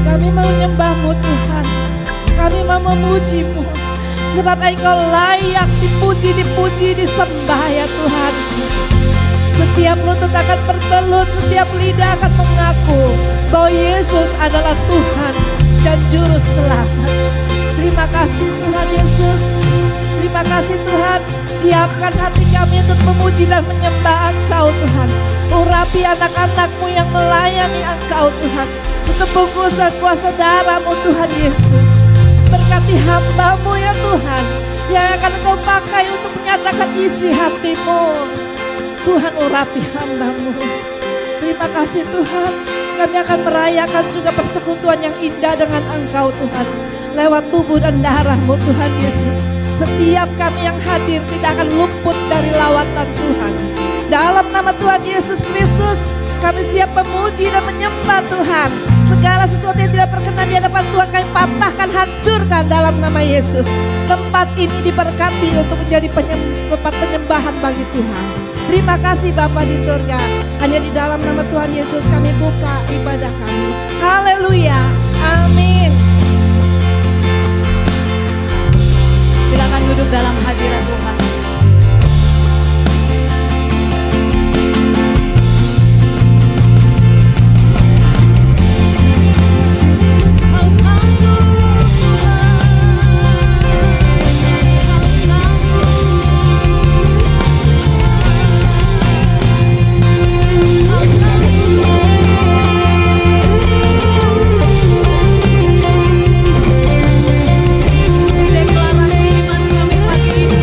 Kami mau menyembah-Mu Tuhan. Kami mau memuji-Mu. Sebab Engkau layak dipuji, disembah ya Tuhan. Setiap lutut akan bertelut, setiap lidah akan mengaku bahwa Yesus adalah Tuhan dan Juru Selamat. Terima kasih Tuhan Yesus. Terima kasih Tuhan. Siapkan hati kami untuk memuji dan menyembah Engkau Tuhan. Urapi anak-anak-Mu yang melayani Engkau Tuhan. Untuk bungkus dan kuasa darah-Mu Tuhan Yesus. Berkati hamba-Mu ya Tuhan, yang akan Engkau pakai untuk menyatakan isi hati-Mu. Tuhan urapi hamba-Mu. Terima kasih Tuhan. Kami akan merayakan juga persekutuan yang indah dengan Engkau Tuhan. Lewat tubuh dan darah-Mu Tuhan Yesus. Setiap kami yang hadir tidak akan luput dari lawatan Tuhan. Dalam nama Tuhan Yesus Kristus, kami siap memuji dan menyembah Tuhan. Segala sesuatu yang tidak berkenan di hadapan Tuhan kami patahkan, hancurkan dalam nama Yesus. Tempat ini diberkati untuk menjadi tempat penyembahan bagi Tuhan. Terima kasih Bapa di surga. Hanya di dalam nama Tuhan Yesus kami buka ibadah kami. Haleluya. Amin. Silakan duduk dalam hadirat Tuhan. Deklarasi iman kami pagi ini.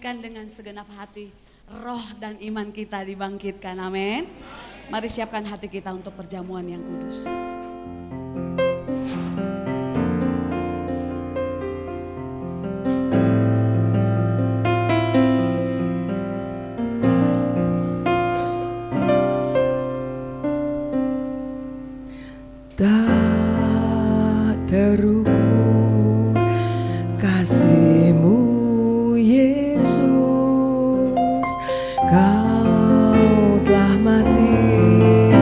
menantikan dengan segenap hati, roh dan iman kita dibangkitkan. Amin. Mari siapkan hati kita untuk perjamuan yang kudus. Tak terukur kasih-Mu Yesus, Kau telah mati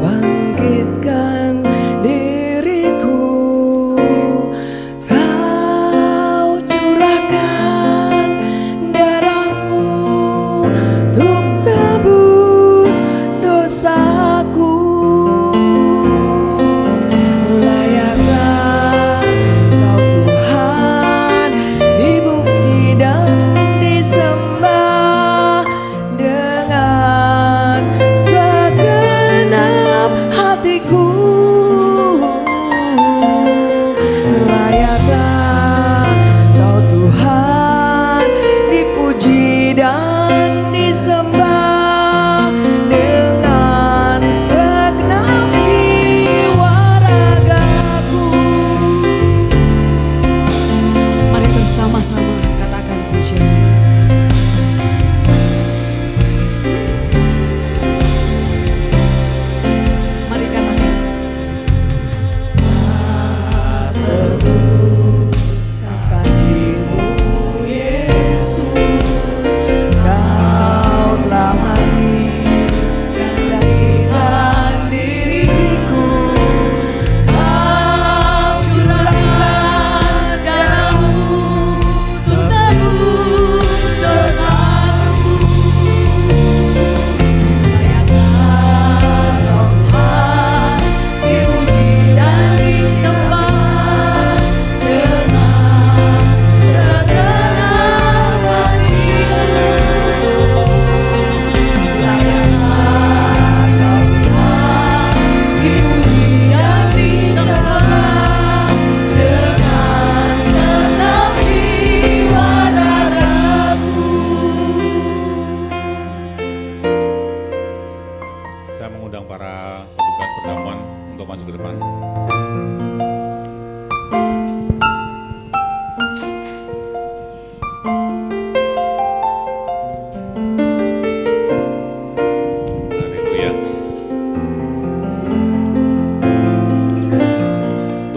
bangkitkan diriku, Kau curahkan darah-Mu untuk tebus dosaku.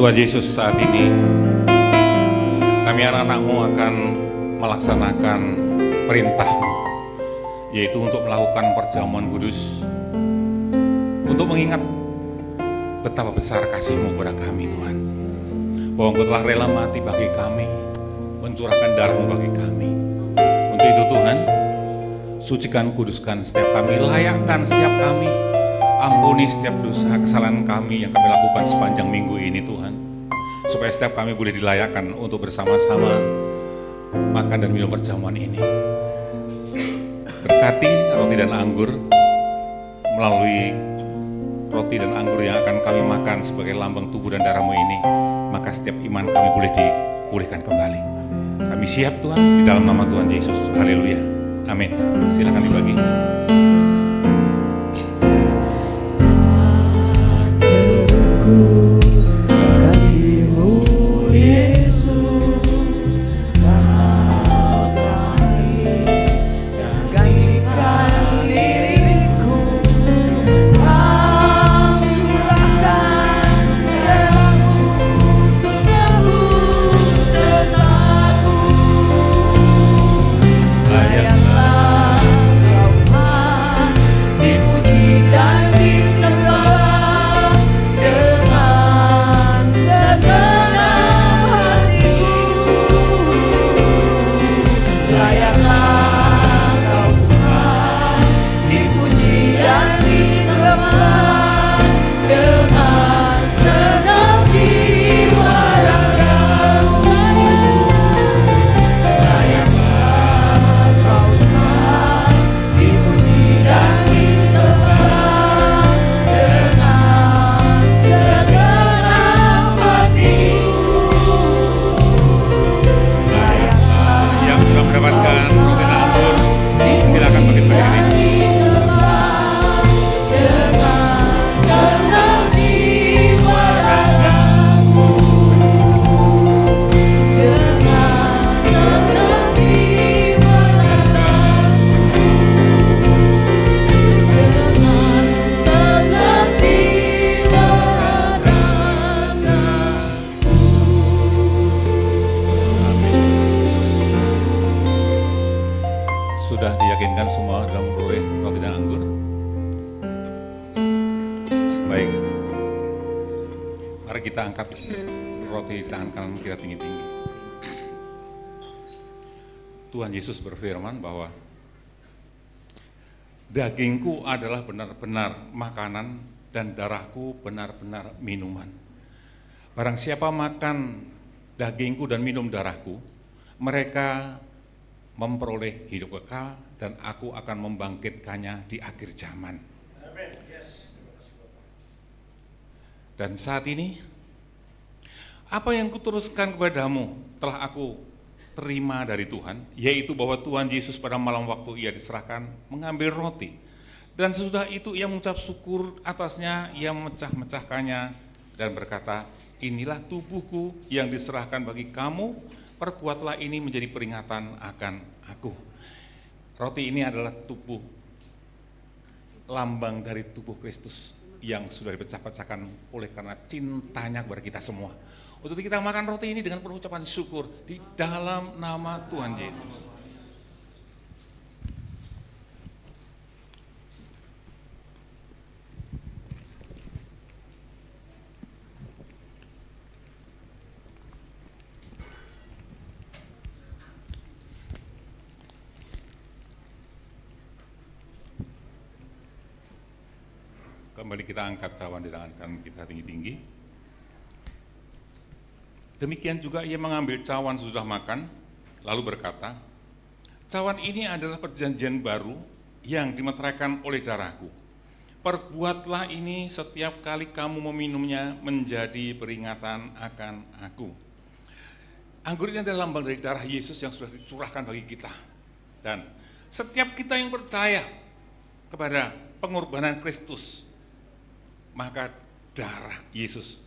Tuhan Yesus, saat ini kami anak-anak-Mu akan melaksanakan perintah-Mu, yaitu untuk melakukan perjamuan kudus, untuk mengingat betapa besar kasih-Mu kepada kami, Tuhan. Bahwa Engkau telah rela mati bagi kami, mencurahkan darah-Mu bagi kami. Untuk itu Tuhan, sucikan, kuduskan setiap kami, layakkan setiap kami. Ampuni setiap dosa, kesalahan kami yang kami lakukan sepanjang minggu ini Tuhan. Supaya setiap kami boleh dilayakkan untuk bersama-sama makan dan minum perjamuan ini. Berkati roti dan anggur, melalui roti dan anggur yang akan kami makan sebagai lambang tubuh dan darah-Mu ini, maka setiap iman kami boleh dipulihkan kembali. Kami siap Tuhan, di dalam nama Tuhan Yesus. Haleluya. Amin. Silakan dibagi. Layaklah Kau Baik, mari kita angkat roti di tangan kanan kita tinggi-tinggi. Tuhan Yesus berfirman bahwa dagingku adalah benar-benar makanan dan darahku benar-benar minuman. Barang siapa makan dagingku dan minum darahku, mereka memperoleh hidup kekal dan aku akan membangkitkannya di akhir zaman. Dan saat ini, apa yang kuteruskan kepadamu telah aku terima dari Tuhan, yaitu bahwa Tuhan Yesus pada malam waktu ia diserahkan mengambil roti. Dan sesudah itu ia mengucap syukur atasnya, ia memecah-mecahkannya dan berkata, inilah tubuhku yang diserahkan bagi kamu, perbuatlah ini menjadi peringatan akan aku. Roti ini adalah tubuh, lambang dari tubuh Kristus yang sudah dipecah-pecahkan oleh karena cintanya kepada kita semua. Untuk kita makan roti ini dengan penuh ucapan syukur di dalam nama Tuhan Yesus. Kembali kita angkat cawan di tangan kanan kita tinggi-tinggi. Demikian juga ia mengambil cawan sesudah makan, lalu berkata, cawan ini adalah perjanjian baru yang dimeteraikan oleh darahku. Perbuatlah ini setiap kali kamu meminumnya menjadi peringatan akan aku. Anggur ini adalah lambang dari darah Yesus yang sudah dicurahkan bagi kita. Dan setiap kita yang percaya kepada pengorbanan Kristus, maka darah Yesus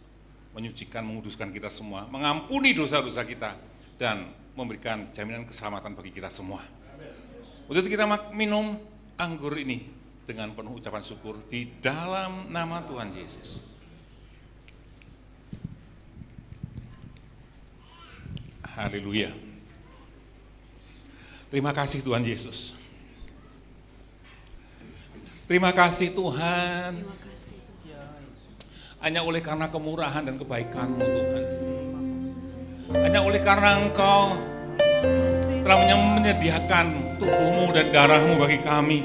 menyucikan, menguduskan kita semua, mengampuni dosa-dosa kita, dan memberikan jaminan keselamatan bagi kita semua. Untuk kita minum anggur ini dengan penuh ucapan syukur di dalam nama Tuhan Yesus. Haleluya. Terima kasih Tuhan Yesus. Terima kasih Tuhan. Terima kasih Tuhan. Hanya oleh karena kemurahan dan kebaikan-Mu Tuhan. Hanya oleh karena Engkau telah menyediakan tubuh-Mu dan darah-Mu bagi kami.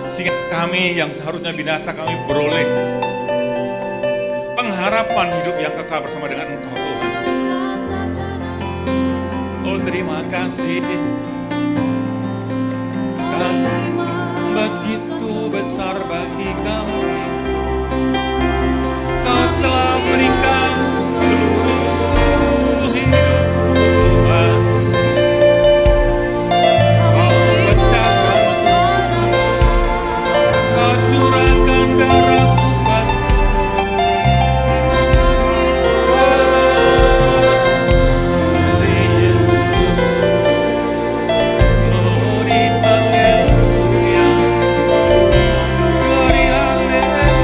Sehingga kami yang seharusnya binasa, kami beroleh pengharapan hidup yang kekal bersama dengan Engkau Tuhan. Oh terima kasih. Kasih begitu besar bagi kami. Kau telah berikan seluruh hidupku Tuhan. Kau pecahkan tubuhmu, Kau curahkan darahmu bagi si Yesus. Glory haleluya, glory haleluya.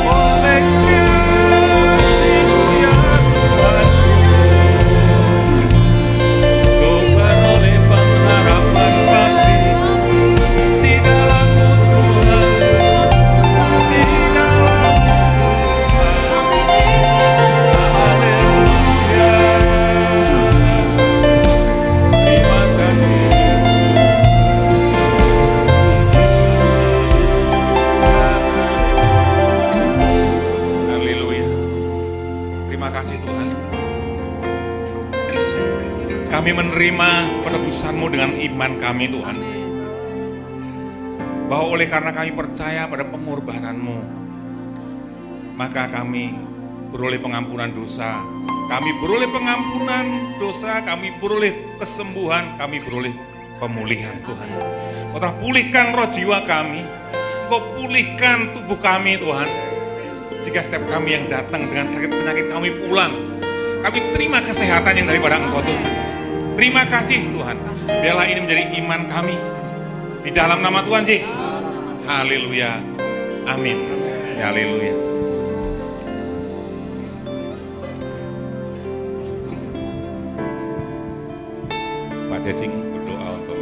Oleh kasih-Mu ya Tuhan, ku beroleh pengharapan pasti di dalam-Mu Tuhan, di dalam-Mu Tuhan. Haleluya. Terima kasih Yesus. Haleluya. Terima kasih Tuhan. Kami menerima penebusan-Mu dengan iman kami Tuhan. Bahwa oleh karena kami percaya pada pengorbanan-Mu, maka kami beroleh pengampunan dosa. Kami beroleh pengampunan dosa, kami beroleh kesembuhan, kami beroleh pemulihan Tuhan. Kau telah pulihkan roh jiwa kami, Kau pulihkan tubuh kami Tuhan. Sehingga setiap kami yang datang dengan sakit penyakit kami pulang. Kami terima kesehatan yang daripada Engkau Tuhan. Terima kasih Tuhan. Biarlah ini menjadi iman kami. Di dalam nama Tuhan Yesus. Haleluya. Amin. Haleluya. Pak Cacing berdoa untuk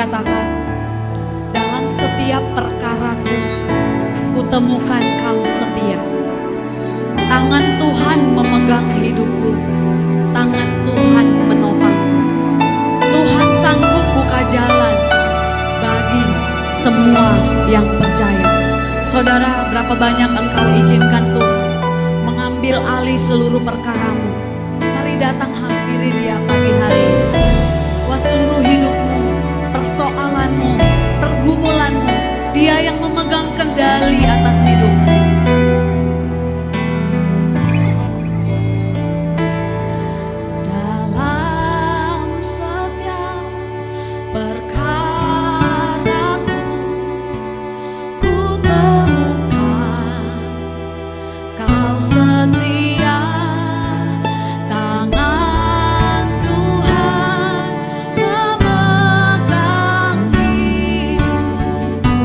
dikatakan, dalam setiap perkaraku, kutemukan kau setia. Tangan Tuhan memegang hidupku, tangan Tuhan menopangku. Tuhan sanggup buka jalan bagi semua yang percaya. Saudara, berapa banyak engkau izinkan Tuhan mengambil alih seluruh perkaramu? Mari datang hampiri Dia pagi hari ini. Wah, seluruh hidupmu, persoalanmu, pergumulanmu, Dia yang memegang kendali atas hidupmu. Dalam setiap perkaraku, ku temukan kau setia. Tangan Tuhan memegang hidupku,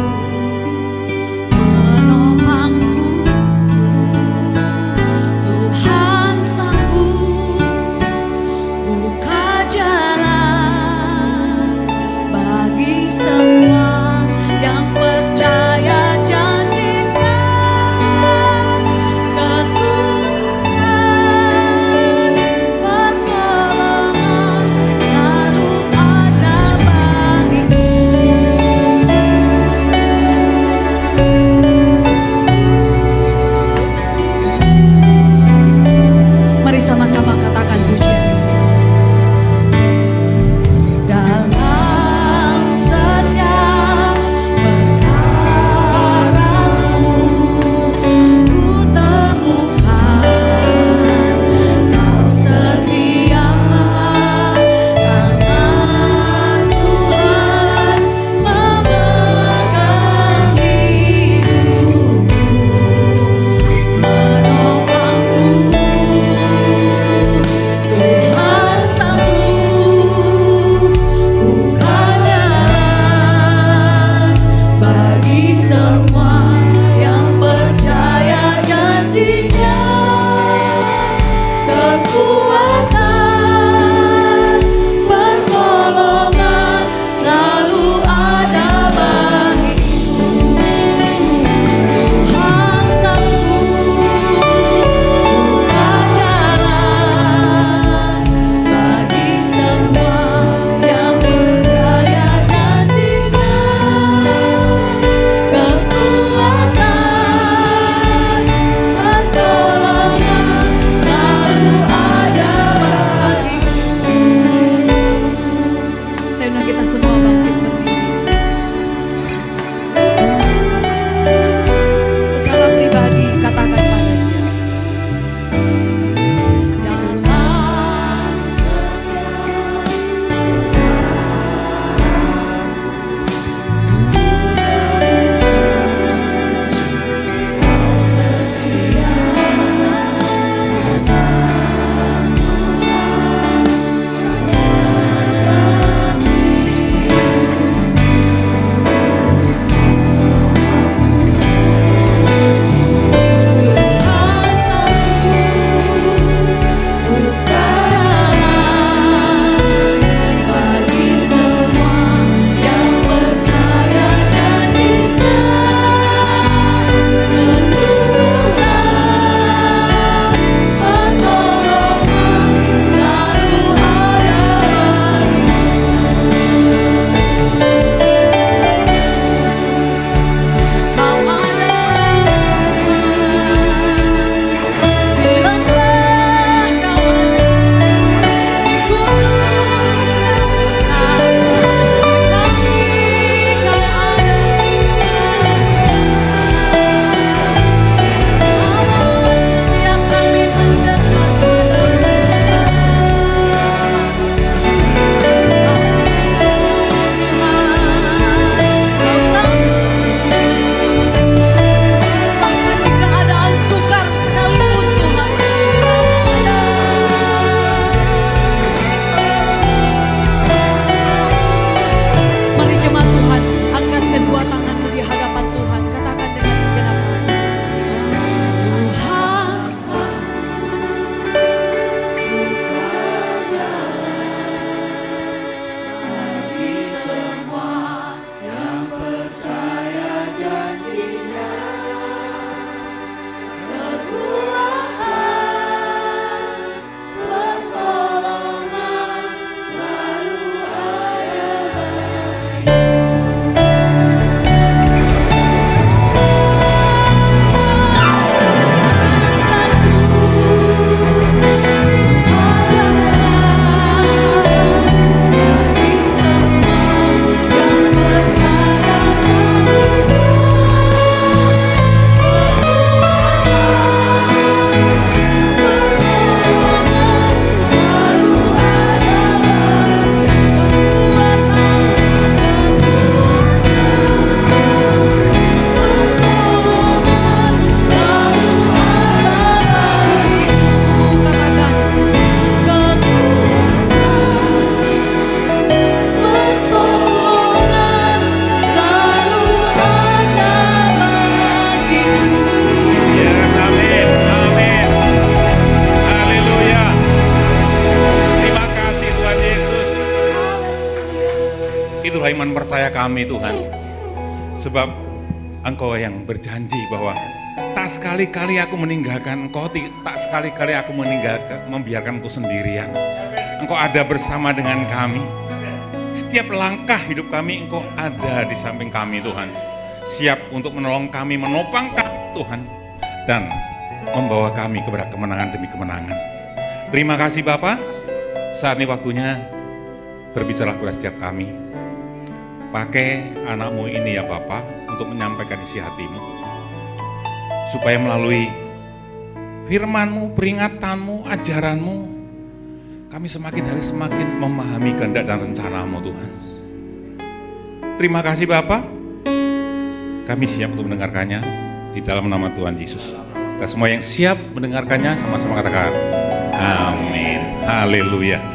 percaya kami Tuhan. Sebab Engkau yang berjanji bahwa tak sekali-kali aku meninggalkan Engkau, tak sekali-kali aku membiarkan Engkau sendirian. Engkau ada bersama dengan kami. Setiap langkah hidup kami Engkau ada di samping kami Tuhan. Siap untuk menolong kami, menopang kami Tuhan. Dan membawa kami kepada kemenangan demi kemenangan. Terima kasih Bapa. Saat ini waktunya berbicara kepada setiap kami. Pakai anak-Mu ini ya Bapa untuk menyampaikan isi hati-Mu. Supaya melalui firman-Mu, peringatan-Mu, ajaran-Mu, kami semakin hari semakin memahami kehendak dan rencana-Mu Tuhan. Terima kasih Bapa. Kami siap untuk mendengarkannya di dalam nama Tuhan Yesus. Kita semua yang siap mendengarkannya sama-sama katakan amin. Haleluya.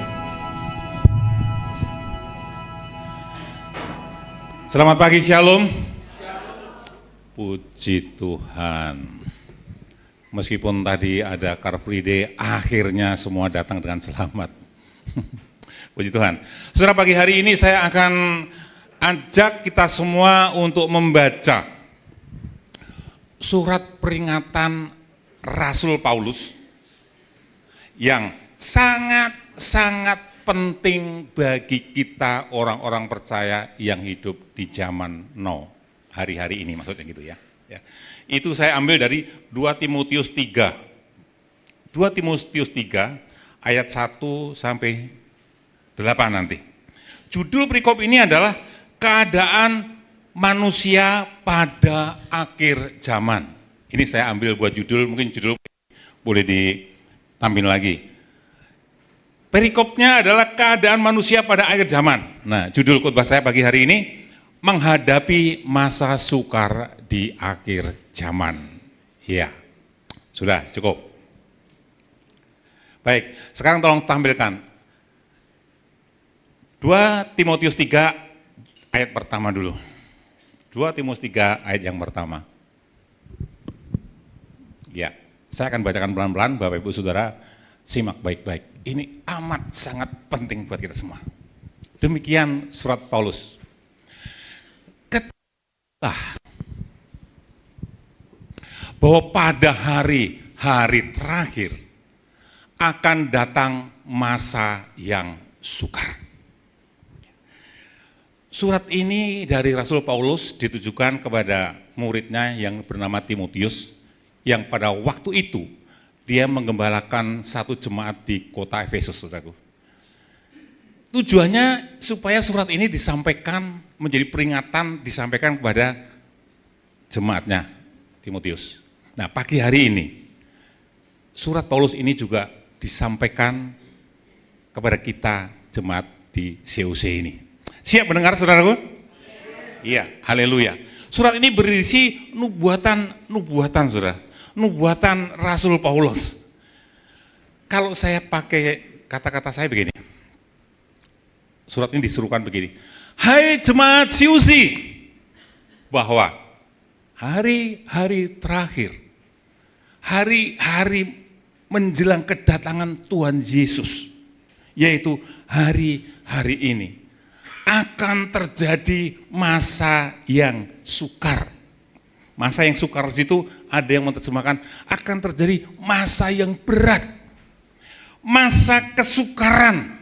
Selamat pagi, Shalom. Puji Tuhan. Meskipun tadi ada Car Free Day, akhirnya semua datang dengan selamat. Puji Tuhan. Saudara, pagi hari ini saya akan ajak kita semua untuk membaca surat peringatan Rasul Paulus yang sangat-sangat penting bagi kita orang-orang percaya yang hidup di zaman now, hari-hari ini maksudnya gitu ya. Itu saya ambil dari 2 Timotius 3. 2 Timotius 3 ayat 1 sampai 8 nanti. Judul perikop ini adalah keadaan manusia pada akhir zaman. Ini saya ambil buat judul, mungkin judul boleh ditampil lagi. Perikopnya adalah keadaan manusia pada akhir zaman. Nah, judul khotbah saya pagi hari ini, menghadapi masa sukar di akhir zaman. Ya, sudah cukup. Baik, sekarang tolong tampilkan 2 Timotius 3 ayat pertama dulu. 2 Timotius 3 ayat yang pertama. Ya, saya akan bacakan pelan-pelan, Bapak Ibu Saudara, simak baik-baik. Ini amat sangat penting buat kita semua. Demikian surat Paulus. Ketahuilah bahwa pada hari-hari terakhir akan datang masa yang sukar. Surat ini dari Rasul Paulus ditujukan kepada muridnya yang bernama Timotius, yang pada waktu itu dia menggembalakan satu jemaat di kota Efesus, saudaraku. Tujuannya supaya surat ini disampaikan, menjadi peringatan, disampaikan kepada jemaatnya Timotius. Nah, pagi hari ini, surat Paulus ini juga disampaikan kepada kita jemaat di COC ini. Siap mendengar saudaraku? Iya, haleluya. Surat ini berisi nubuatan saudara. Nubuatan Rasul Paulus. Kalau saya pakai kata-kata saya begini. Surat ini disuruhkan begini. Hai jemaat COC, bahwa hari-hari terakhir, hari-hari menjelang kedatangan Tuhan Yesus, yaitu hari-hari ini, akan terjadi masa yang sukar. Masa yang sukar di situ ada yang menerjemahkan akan terjadi masa yang berat. Masa kesukaran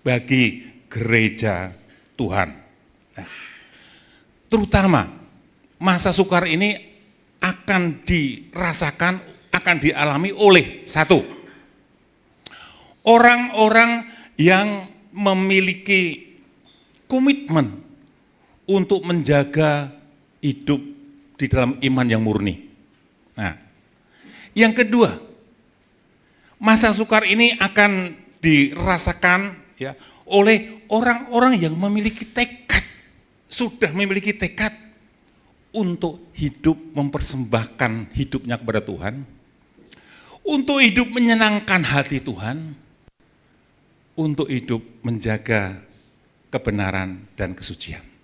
bagi gereja Tuhan. Nah, terutama masa sukar ini akan dirasakan, akan dialami oleh satu, orang-orang yang memiliki komitmen untuk menjaga hidup di dalam iman yang murni. Nah, yang kedua, masa sukar ini akan dirasakan ya oleh orang-orang yang memiliki tekad, sudah memiliki tekad untuk hidup mempersembahkan hidupnya kepada Tuhan, untuk hidup menyenangkan hati Tuhan, untuk hidup menjaga kebenaran dan kesucian.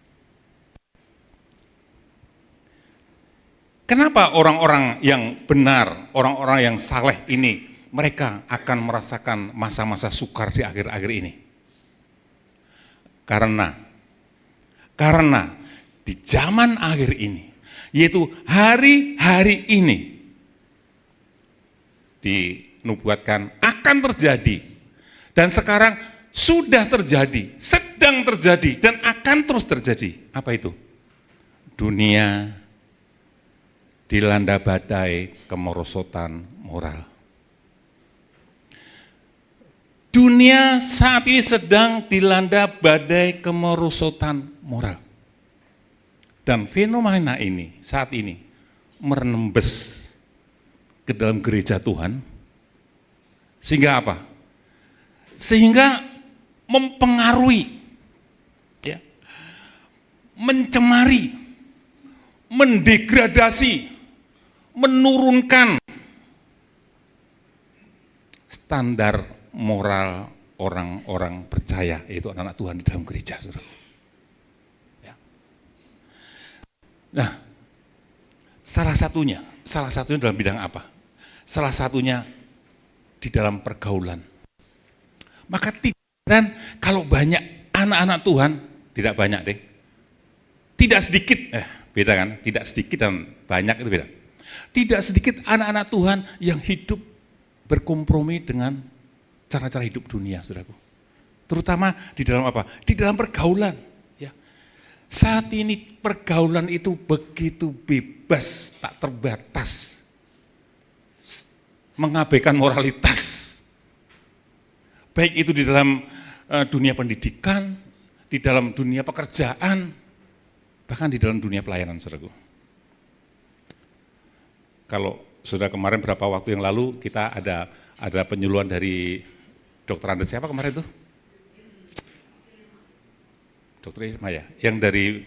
Kenapa orang-orang yang benar, orang-orang yang saleh ini, mereka akan merasakan masa-masa sukar di akhir-akhir ini? Karena Karena di zaman akhir ini, yaitu hari-hari ini, dinubuatkan akan terjadi, dan sekarang sudah terjadi, sedang terjadi, dan akan terus terjadi. Apa itu? Dunia dilanda badai kemerosotan moral. Dunia saat ini sedang dilanda badai kemerosotan moral. Dan fenomena ini saat ini merembes ke dalam gereja Tuhan. Sehingga apa? Sehingga mempengaruhi, ya, mencemari, mendegradasi, menurunkan standar moral orang-orang percaya, yaitu anak-anak Tuhan di dalam gereja. Saudara. Ya. Nah, salah satunya dalam bidang apa? Salah satunya di dalam pergaulan. Maka tidak heran kalau banyak anak-anak Tuhan, tidak banyak deh, tidak sedikit, beda kan, tidak sedikit dan banyak itu beda. Tidak sedikit anak-anak Tuhan yang hidup berkompromi dengan cara-cara hidup dunia, saudaraku. Terutama di dalam apa? Di dalam pergaulan. Ya. Saat ini pergaulan itu begitu bebas, tak terbatas, mengabaikan moralitas. Baik itu di dalam dunia pendidikan, di dalam dunia pekerjaan, bahkan di dalam dunia pelayanan, saudaraku. Kalau sudah kemarin berapa waktu yang lalu kita ada penyuluhan dari Dokter Andes, siapa kemarin itu? Dokter Irma ya, yang dari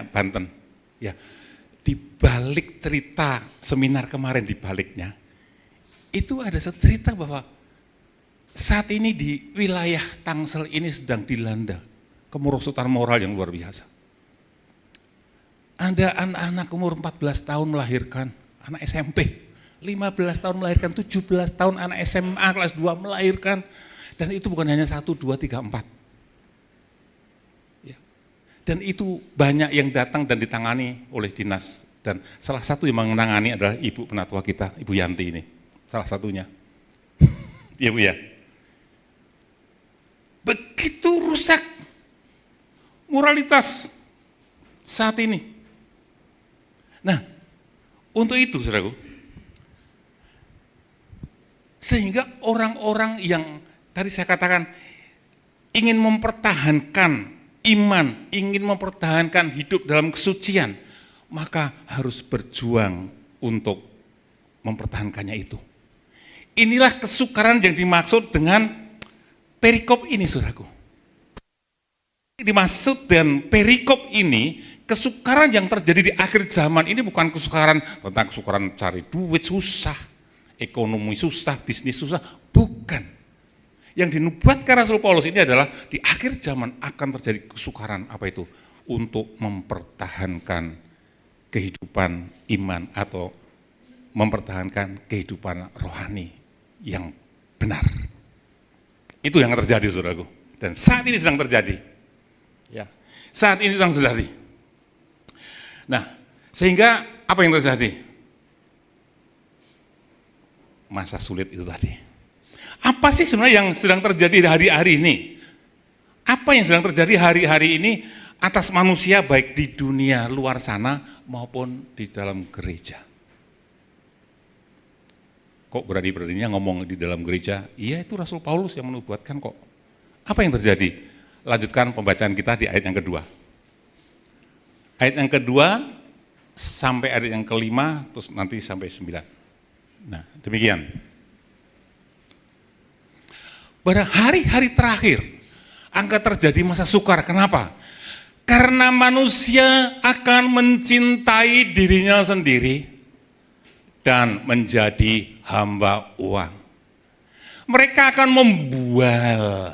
Banten. Ya, di balik cerita seminar kemarin, di baliknya itu ada satu cerita bahwa saat ini di wilayah Tangsel ini sedang dilanda kemerosotan moral yang luar biasa. Ada anak-anak umur 14 tahun melahirkan, anak SMP, 15 tahun melahirkan, 17 tahun anak SMA kelas 2 melahirkan, dan itu bukan hanya 1, 2, 3, 4. Ya. Dan itu banyak yang datang dan ditangani oleh dinas, dan salah satu yang menangani adalah ibu penatua kita, Ibu Yanti ini, salah satunya. Iya Bu ya. Begitu rusak moralitas saat ini. Nah, untuk itu saudaraku, sehingga orang-orang yang tadi saya katakan ingin mempertahankan iman, ingin mempertahankan hidup dalam kesucian, maka harus berjuang untuk mempertahankannya itu. Inilah kesukaran yang dimaksud dengan perikop ini, saudaraku. Dimaksud dengan perikop ini, kesukaran yang terjadi di akhir zaman ini bukan kesukaran tentang kesukaran cari duit susah, ekonomi susah, bisnis susah, bukan. Yang dinubuatkan Rasul Paulus ini adalah di akhir zaman akan terjadi kesukaran, apa itu? Untuk mempertahankan kehidupan iman atau mempertahankan kehidupan rohani yang benar. Itu yang terjadi, saudaraku. Dan saat ini sedang terjadi. Ya, saat ini sedang terjadi. Nah, sehingga apa yang terjadi? Masa sulit itu tadi. Apa sih sebenarnya yang sedang terjadi di hari-hari ini? Apa yang sedang terjadi hari-hari ini atas manusia baik di dunia luar sana maupun di dalam gereja? Kok berani-beraninya ngomong di dalam gereja? Iya, itu Rasul Paulus yang menubuatkan kok. Apa yang terjadi? Lanjutkan pembacaan kita di ayat yang kedua. Ayat yang kedua sampai ayat yang kelima, terus nanti sampai 9. Nah, demikian. Pada hari-hari terakhir akan terjadi masa sukar. Kenapa? Karena manusia akan mencintai dirinya sendiri dan menjadi hamba uang. Mereka akan membual,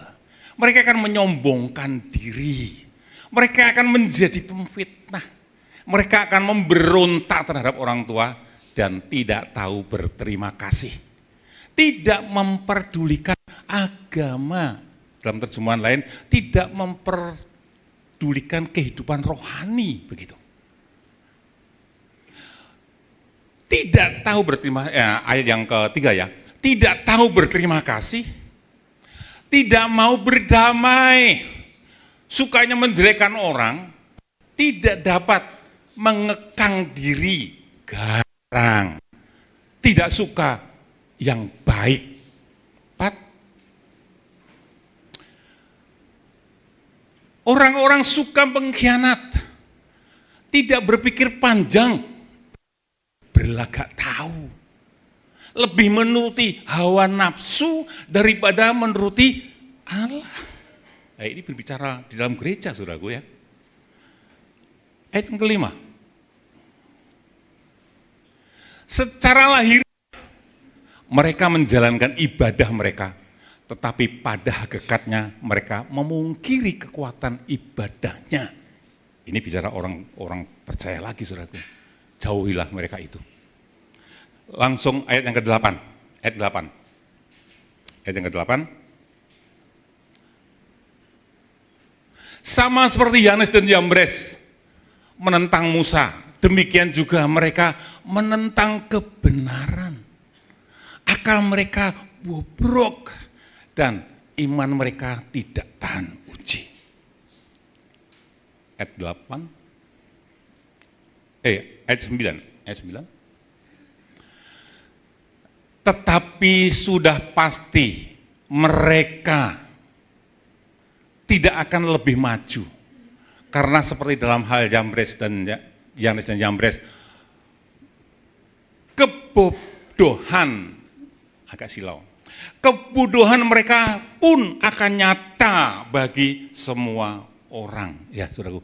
mereka akan menyombongkan diri, mereka akan menjadi pemfitnah, mereka akan memberontak terhadap orang tua dan tidak tahu berterima kasih, tidak memperdulikan agama, dalam terjemahan lain tidak mempedulikan kehidupan rohani begitu. Tidak tahu berterima ayat yang ketiga ya, tidak tahu berterima kasih, tidak mau berdamai, sukanya menjelekkan orang, tidak dapat mengekang diri, garang, tidak suka yang baik. 4. Orang-orang suka pengkhianat, tidak berpikir panjang, berlagak tahu, lebih menuruti hawa nafsu daripada menuruti Allah. Nah, ini berbicara di dalam gereja, saudaraku ya. Ayat yang kelima. Secara lahir mereka menjalankan ibadah mereka, tetapi pada hakikatnya mereka memungkiri kekuatan ibadahnya. Ini bicara orang percaya lagi, saudaraku. Jauhilah mereka itu. Langsung ayat yang ke-8. Ayat 8. Ayat yang ke-8. Sama seperti Yanes dan Yambres menentang Musa, demikian juga mereka menentang kebenaran. Akal mereka bobrok dan iman mereka tidak tahan uji. Ayat 8. Ayat 9. Ayat 9. Tetapi sudah pasti mereka tidak akan lebih maju. Karena seperti dalam hal Yanes dan Yambres, kebodohan, agak silau, kebodohan mereka pun akan nyata bagi semua orang. Ya, saudaraku,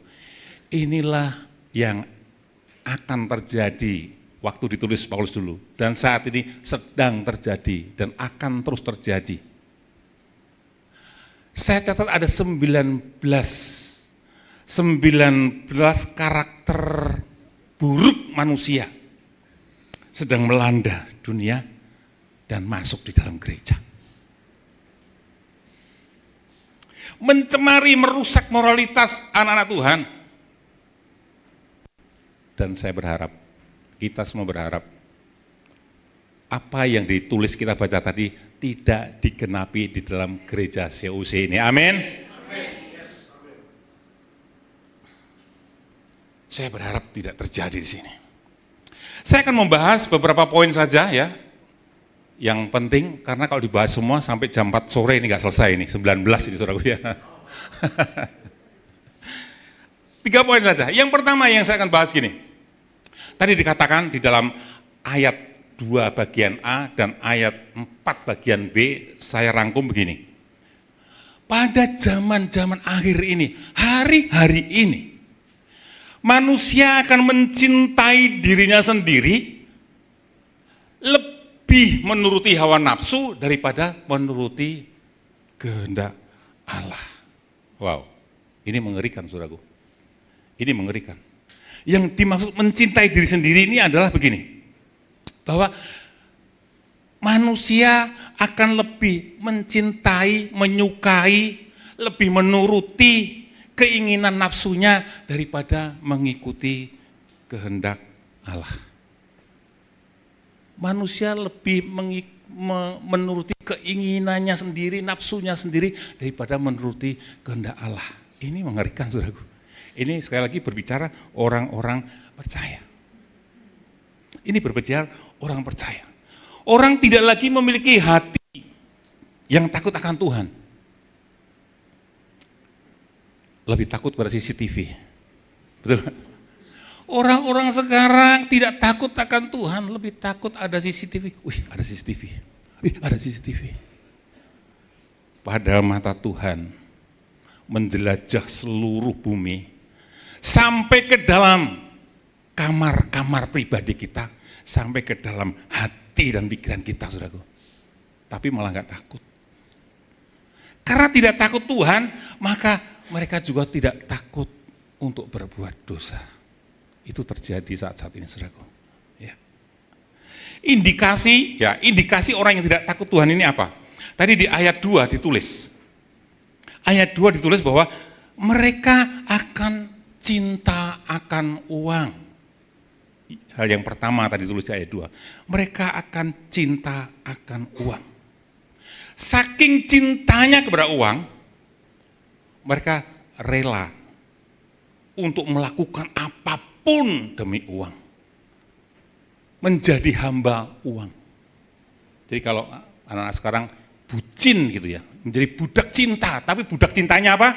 inilah yang akan terjadi waktu ditulis Paulus dulu, dan saat ini sedang terjadi dan akan terus terjadi. Saya catat ada 19 karakter buruk manusia sedang melanda dunia dan masuk di dalam gereja. Mencemari, merusak moralitas anak-anak Tuhan. Dan saya berharap, kita semua berharap, apa yang ditulis kita baca tadi tidak digenapi di dalam gereja COC ini. Amin. Saya berharap tidak terjadi di sini. Saya akan membahas beberapa poin saja ya, yang penting, karena kalau dibahas semua sampai jam 4 sore ini nggak selesai ini, 19 ini saudaraku ya. 3 poin saja. Yang pertama yang saya akan bahas gini. Tadi dikatakan di dalam ayat 2 bagian A dan ayat 4 bagian B, saya rangkum begini. Pada zaman-zaman akhir ini, hari-hari ini, manusia akan mencintai dirinya sendiri, lebih menuruti hawa nafsu daripada menuruti kehendak Allah. Wow, ini mengerikan saudaraku. Ini mengerikan. Yang dimaksud mencintai diri sendiri ini adalah begini, bahwa manusia akan lebih mencintai, menyukai, lebih menuruti keinginan nafsunya daripada mengikuti kehendak Allah. Manusia lebih menuruti keinginannya sendiri, nafsunya sendiri daripada menuruti kehendak Allah. Ini mengerikan saudaraku. Ini sekali lagi berbicara orang-orang percaya. Ini berbicara orang percaya. Orang tidak lagi memiliki hati yang takut akan Tuhan. Lebih takut pada CCTV. Betul? Orang-orang sekarang tidak takut akan Tuhan, lebih takut ada CCTV. Wih, ada CCTV. Wih, ada CCTV. Padahal mata Tuhan menjelajah seluruh bumi, sampai ke dalam kamar-kamar pribadi kita, sampai ke dalam hati dan pikiran kita, saudaraku. Tapi malah nggak takut. Karena tidak takut Tuhan, maka mereka juga tidak takut untuk berbuat dosa. Itu terjadi saat-saat ini, saudaraku. Ya. Indikasi orang yang tidak takut Tuhan ini apa? Tadi di ayat 2 ditulis. Ayat 2 ditulis bahwa mereka akan cinta akan uang. Hal yang pertama tadi tulis ayat 2. Mereka akan cinta akan uang. Saking cintanya kepada uang, mereka rela untuk melakukan apapun demi uang. Menjadi hamba uang. Jadi kalau anak-anak sekarang bucin gitu ya, menjadi budak cinta, tapi budak cintanya apa?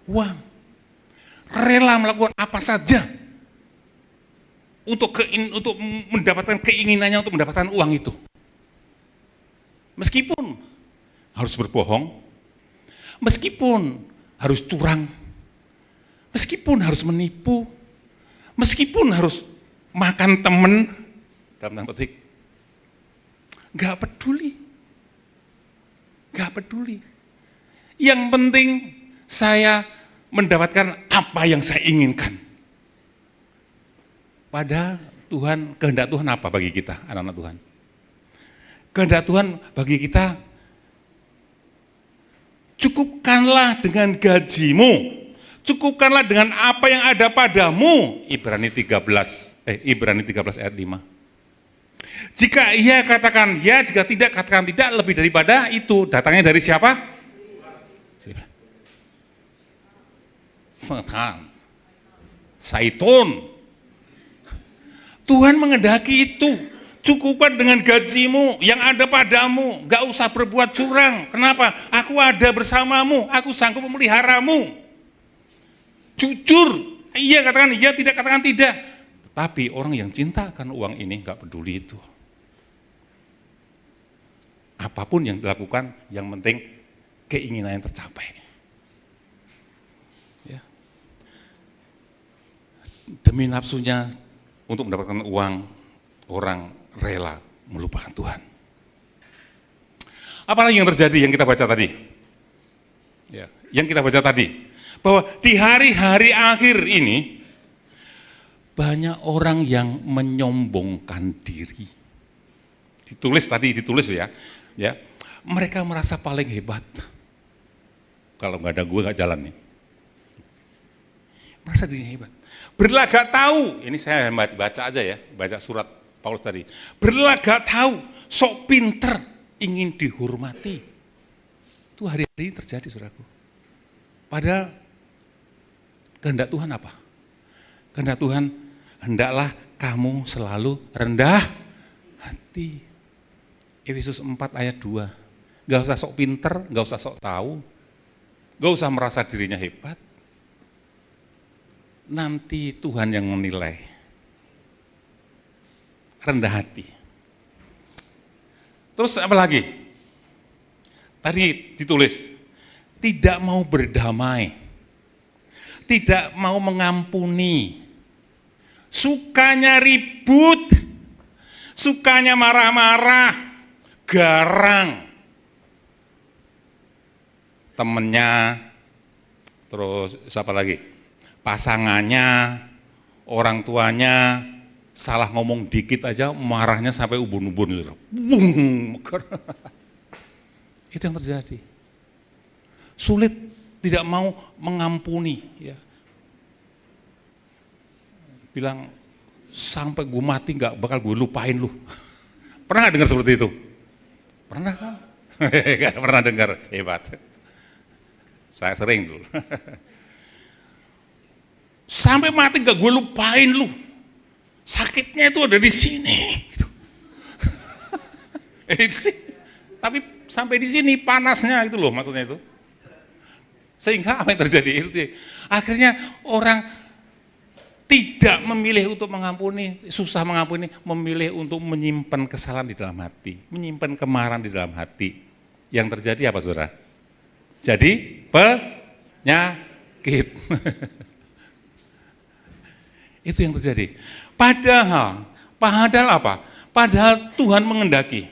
Uang. Rela melakukan apa saja untuk mendapatkan keinginannya, untuk mendapatkan uang itu. Meskipun harus berbohong, meskipun harus curang, meskipun harus menipu, meskipun harus makan temen, dalam tanda petik, gak peduli. Gak peduli. Yang penting saya mendapatkan apa yang saya inginkan. Padahal Tuhan, kehendak Tuhan apa bagi kita, anak-anak Tuhan? Kehendak Tuhan bagi kita, cukupkanlah dengan gajimu, cukupkanlah dengan apa yang ada padamu. Ibrani 13 ayat 5. Jika iya katakan ya, jika tidak katakan tidak, lebih daripada itu. Datangnya dari siapa? Setan, Saitun. Tuhan menghendaki itu. Cukupkan dengan gajimu yang ada padamu, gak usah berbuat curang. Kenapa? Aku ada bersamamu, aku sanggup memeliharamu. Jujur, iya katakan iya, tidak katakan tidak. Tetapi orang yang cinta akan uang ini gak peduli itu. Apapun yang dilakukan, yang penting keinginan yang tercapai. Ya. Demi nafsunya untuk mendapatkan uang, orang rela melupakan Tuhan. Apalagi yang terjadi yang kita baca tadi? Ya, yang kita baca tadi, bahwa di hari-hari akhir ini banyak orang yang menyombongkan diri. Ditulis ya. Ya, mereka merasa paling hebat. Kalau nggak ada gue nggak jalan nih. Merasa dirinya hebat. Berlagak tahu, ini saya baca aja ya, baca surat Paulus tadi. Berlagak tahu, sok pinter, ingin dihormati. Itu hari-hari ini terjadi, saudaraku. Padahal kehendak Tuhan apa? Kehendak Tuhan, hendaklah kamu selalu rendah hati. Efesus 4 ayat 2. Gak usah sok pinter, gak usah sok tahu, gak usah merasa dirinya hebat. Nanti Tuhan yang menilai. Rendah hati. Terus apa lagi? Tadi ditulis, tidak mau berdamai, tidak mau mengampuni, sukanya ribut, sukanya marah-marah, garang. Temennya, terus siapa lagi? Pasangannya, orang tuanya, salah ngomong dikit aja marahnya sampai ubun-ubun gitu. Itu yang terjadi. Sulit, tidak mau mengampuni, ya. Bilang sampai gue mati nggak bakal gue lupain lu. Pernah dengar seperti itu? Pernah kan? Gak pernah dengar, hebat. Saya sering dulu. Sampai mati gak gue lupain lu. Sakitnya itu ada di sini. Tapi sampai di sini panasnya itu loh maksudnya itu. Sehingga apa yang terjadi? Itu akhirnya orang tidak memilih untuk mengampuni, susah mengampuni, memilih untuk menyimpan kesalahan di dalam hati, menyimpan kemarahan di dalam hati. Yang terjadi apa, saudara? Jadi penyakit. Itu yang terjadi. Padahal apa? Padahal Tuhan mengendaki.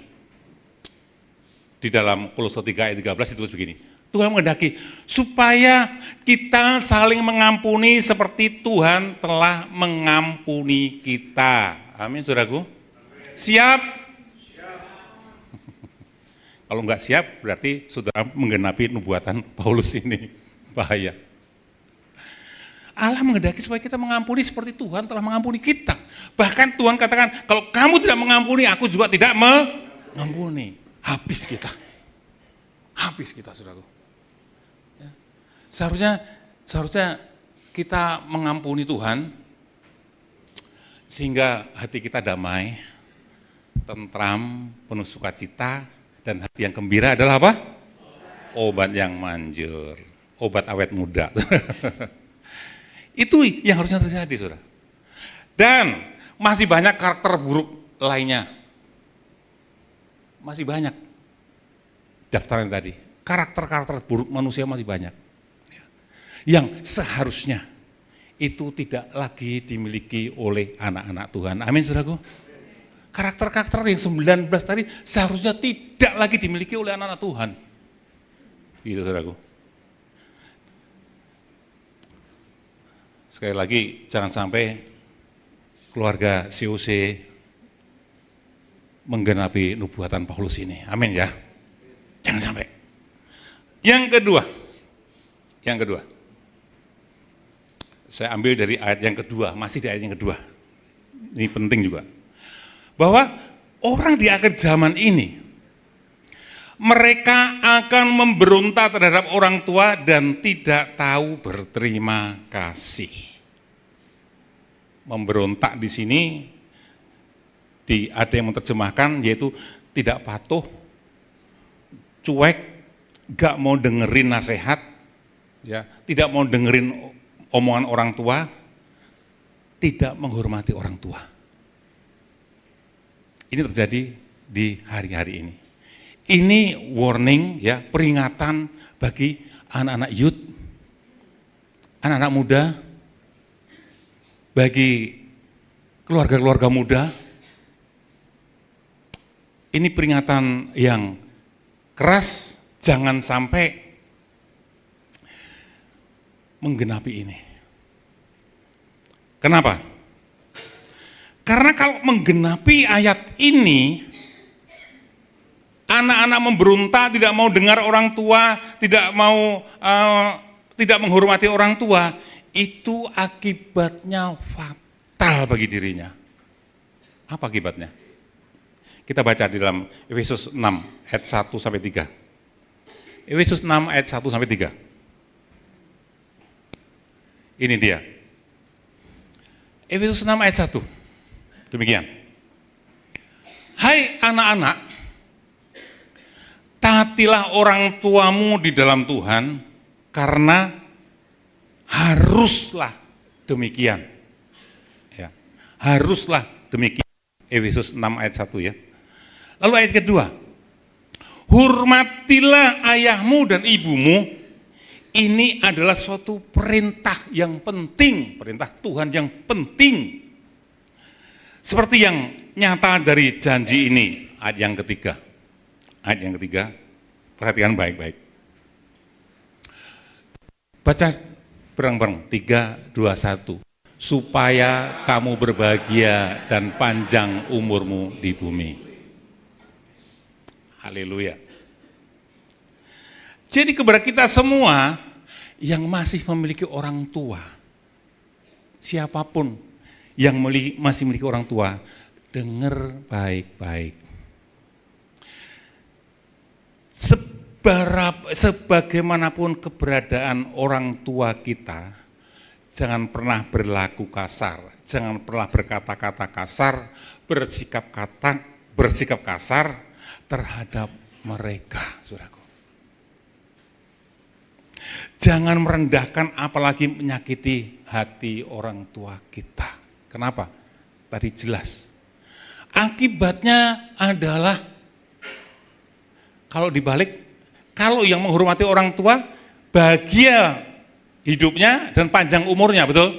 Di dalam Kolose 3 ayat 13 ditulis begini. Tuhan mengendaki supaya kita saling mengampuni seperti Tuhan telah mengampuni kita. Amin, saudaraku. Siap? Kalau enggak siap berarti saudara menggenapi nubuatan Paulus ini. Bahaya. Allah menghendaki supaya kita mengampuni seperti Tuhan telah mengampuni kita. Bahkan Tuhan katakan, kalau kamu tidak mengampuni, aku juga tidak mengampuni. Habis kita, saudaraku. Ya. Seharusnya kita mengampuni Tuhan, sehingga hati kita damai, tentram, penuh sukacita, dan hati yang gembira adalah apa? Obat yang manjur, obat awet muda. Itu yang harusnya terjadi, saudara. Dan masih banyak karakter buruk lainnya. Masih banyak daftaran tadi. Karakter-karakter buruk manusia masih banyak. Yang seharusnya itu tidak lagi dimiliki oleh anak-anak Tuhan. Amin, saudaraku. Karakter-karakter yang 19 tadi seharusnya tidak lagi dimiliki oleh anak-anak Tuhan. Gitu, saudaraku. Sekali lagi, jangan sampai keluarga COC menggenapi nubuatan Paulus ini. Amin ya. Jangan sampai. Yang kedua. Saya ambil dari ayat yang kedua, masih di ayat yang kedua. Ini penting juga. Bahwa orang di akhir zaman ini, mereka akan memberontak terhadap orang tua dan tidak tahu berterima kasih. Memberontak di sini ada yang menerjemahkan yaitu tidak patuh, cuek, gak mau dengerin nasihat, ya, tidak mau dengerin omongan orang tua, tidak menghormati orang tua. Ini terjadi di hari-hari ini. Ini warning, ya, peringatan bagi anak-anak youth, anak-anak muda, bagi keluarga-keluarga muda. Ini peringatan yang keras, jangan sampai menggenapi ini. Kenapa? Karena kalau menggenapi ayat ini, anak-anak memberontak, tidak mau dengar orang tua, tidak menghormati orang tua, itu akibatnya fatal bagi dirinya. Apa akibatnya? Kita baca di dalam Efesus 6 ayat 1 sampai 3. Efesus 6 ayat 1 sampai 3. Ini dia. Efesus 6 ayat 1. Demikian. Hai anak-anak, taatilah orang tuamu di dalam Tuhan, karena haruslah demikian. Ya, haruslah demikian. Efesus 6 ayat 1 ya. Lalu ayat kedua, hormatilah ayahmu dan ibumu. Ini adalah suatu perintah yang penting, perintah Tuhan yang penting. Seperti yang nyata dari janji ini, ayat yang ketiga. Ayat yang ketiga, perhatikan baik-baik. Baca bareng-bareng, 3, 2, 1. Supaya kamu berbahagia dan panjang umurmu di bumi. Haleluya. Jadi kepada kita semua yang masih memiliki orang tua, siapapun yang masih memiliki orang tua, dengar baik-baik. Sebagaimanapun keberadaan orang tua kita, jangan pernah berlaku kasar, jangan pernah berkata-kata kasar, bersikap kasar terhadap mereka, saudaraku. Jangan merendahkan apalagi menyakiti hati orang tua kita. Kenapa? Tadi jelas. Akibatnya adalah kalau dibalik, kalau yang menghormati orang tua bahagia hidupnya dan panjang umurnya, betul?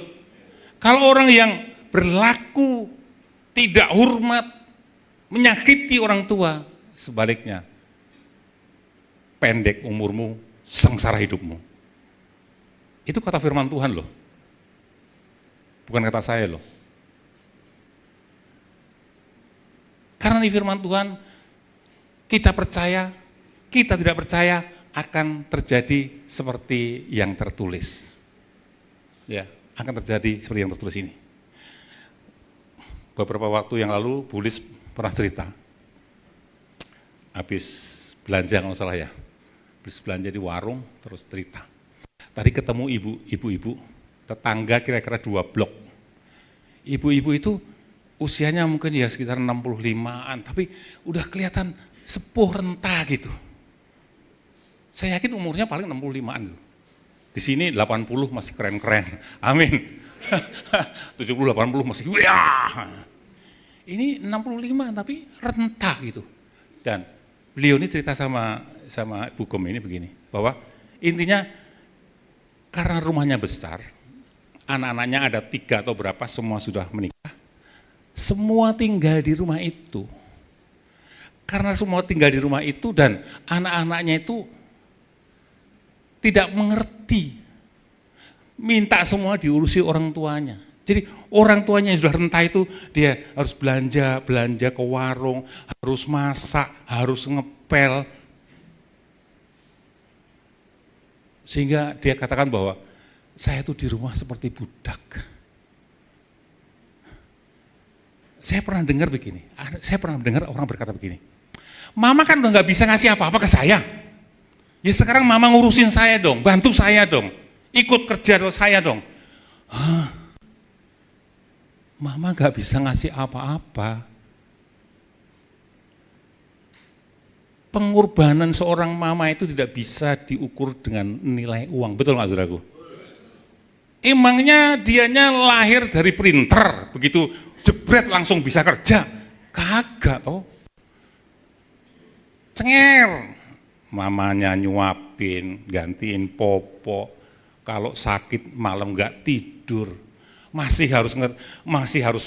Kalau orang yang berlaku tidak hormat, menyakiti orang tua, sebaliknya pendek umurmu, sengsara hidupmu. Itu kata firman Tuhan loh. Bukan kata saya loh. Karena di firman Tuhan, kita percaya, kita tidak percaya, akan terjadi seperti yang tertulis. Ya, akan terjadi seperti yang tertulis ini. Beberapa waktu yang lalu Bu Lis pernah cerita, habis belanja kalau salah ya, habis belanja di warung terus cerita. Tadi ketemu ibu-ibu tetangga kira-kira 2 blok. Ibu-ibu itu usianya mungkin ya sekitar 65-an, tapi udah kelihatan sepuh renta gitu. Saya yakin umurnya paling 65-an gitu. Di sini 80 masih keren-keren, amin. 70-80 masih wah. Ini 65 tapi renta gitu. Dan beliau ini cerita sama Bu Gom ini begini, bahwa intinya karena rumahnya besar, anak-anaknya ada 3 atau berapa, semua sudah menikah, semua tinggal di rumah itu. Karena semua tinggal di rumah itu dan anak-anaknya itu tidak mengerti, minta semua diurusi orang tuanya. Jadi orang tuanya yang sudah renta itu dia harus belanja ke warung, harus masak, harus ngepel. Sehingga dia katakan bahwa saya itu di rumah seperti budak. Saya pernah dengar begini, saya pernah dengar orang berkata begini, Mama kan udah gak bisa ngasih apa-apa ke saya. Ya sekarang Mama ngurusin saya dong, bantu saya dong, ikut kerja saya dong. Hah? Mama gak bisa ngasih apa-apa. Pengorbanan seorang mama itu tidak bisa diukur dengan nilai uang, betul nggak saudaraku? Emangnya dianya lahir dari printer, begitu jebret langsung bisa kerja? Kagak toh. Cenger, mamanya nyuapin, gantiin popok, kalau sakit malam nggak tidur, masih harus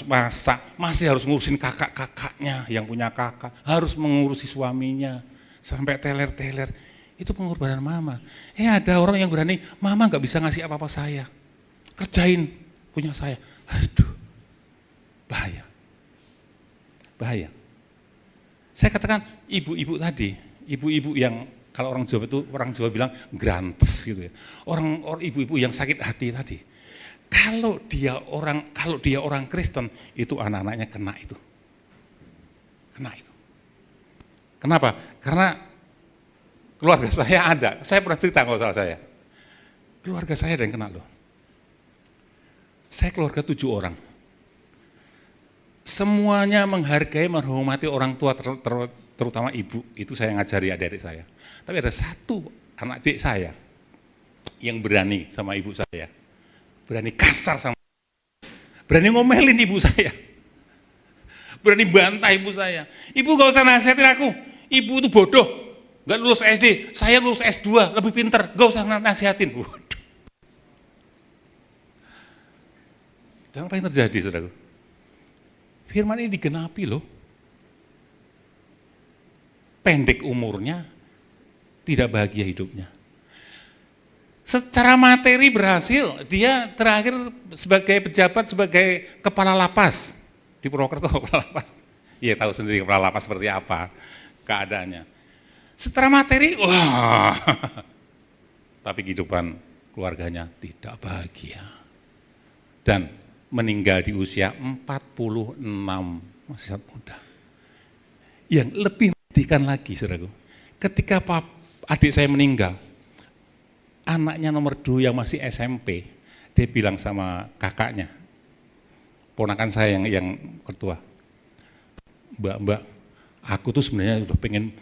masak, masih harus ngurusin kakak-kakaknya yang punya kakak, harus mengurusi suaminya. Sampai teler-teler, itu pengorbanan mama. Ada orang yang berani, mama gak bisa ngasih apa-apa saya, kerjain punya saya. Aduh, bahaya. Bahaya. Saya katakan ibu-ibu tadi, ibu-ibu yang kalau orang Jawa bilang grantes gitu ya. Orang ibu-ibu yang sakit hati tadi. Kalau dia orang Kristen, itu anak-anaknya kena itu. Kena itu. Kenapa? Karena keluarga saya ada, saya pernah cerita kalau salah saya. Keluarga saya ada yang kena loh. Saya keluarga 7 orang. Semuanya menghargai, menghormati orang tua, terutama ibu. Itu saya ngajari adik-adik saya. Tapi ada 1 anak adik saya yang berani sama ibu saya. Berani kasar sama, berani ngomelin ibu saya. Berani bantah ibu saya. Ibu gak usah nasihatin aku. Ibu itu bodoh, gak lulus SD, saya lulus S2, lebih pinter, gak usah nasihatin. Waduh. Dan apa yang terjadi, saudaraku? Firman ini digenapi loh. Pendek umurnya, tidak bahagia hidupnya. Secara materi berhasil, dia terakhir sebagai pejabat, sebagai kepala lapas. Di Purwokerto kepala lapas. Iya tahu sendiri kepala lapas seperti apa keadaannya. Secara materi, wah, tapi kehidupan keluarganya tidak bahagia. Dan meninggal di usia 46, masih sangat muda. Yang lebih menyedihkan lagi, saudaraku, ketika adik saya meninggal, anaknya nomor 2 yang masih SMP, dia bilang sama kakaknya, ponakan saya yang ketua, Mbak, aku tuh sebenarnya udah pengen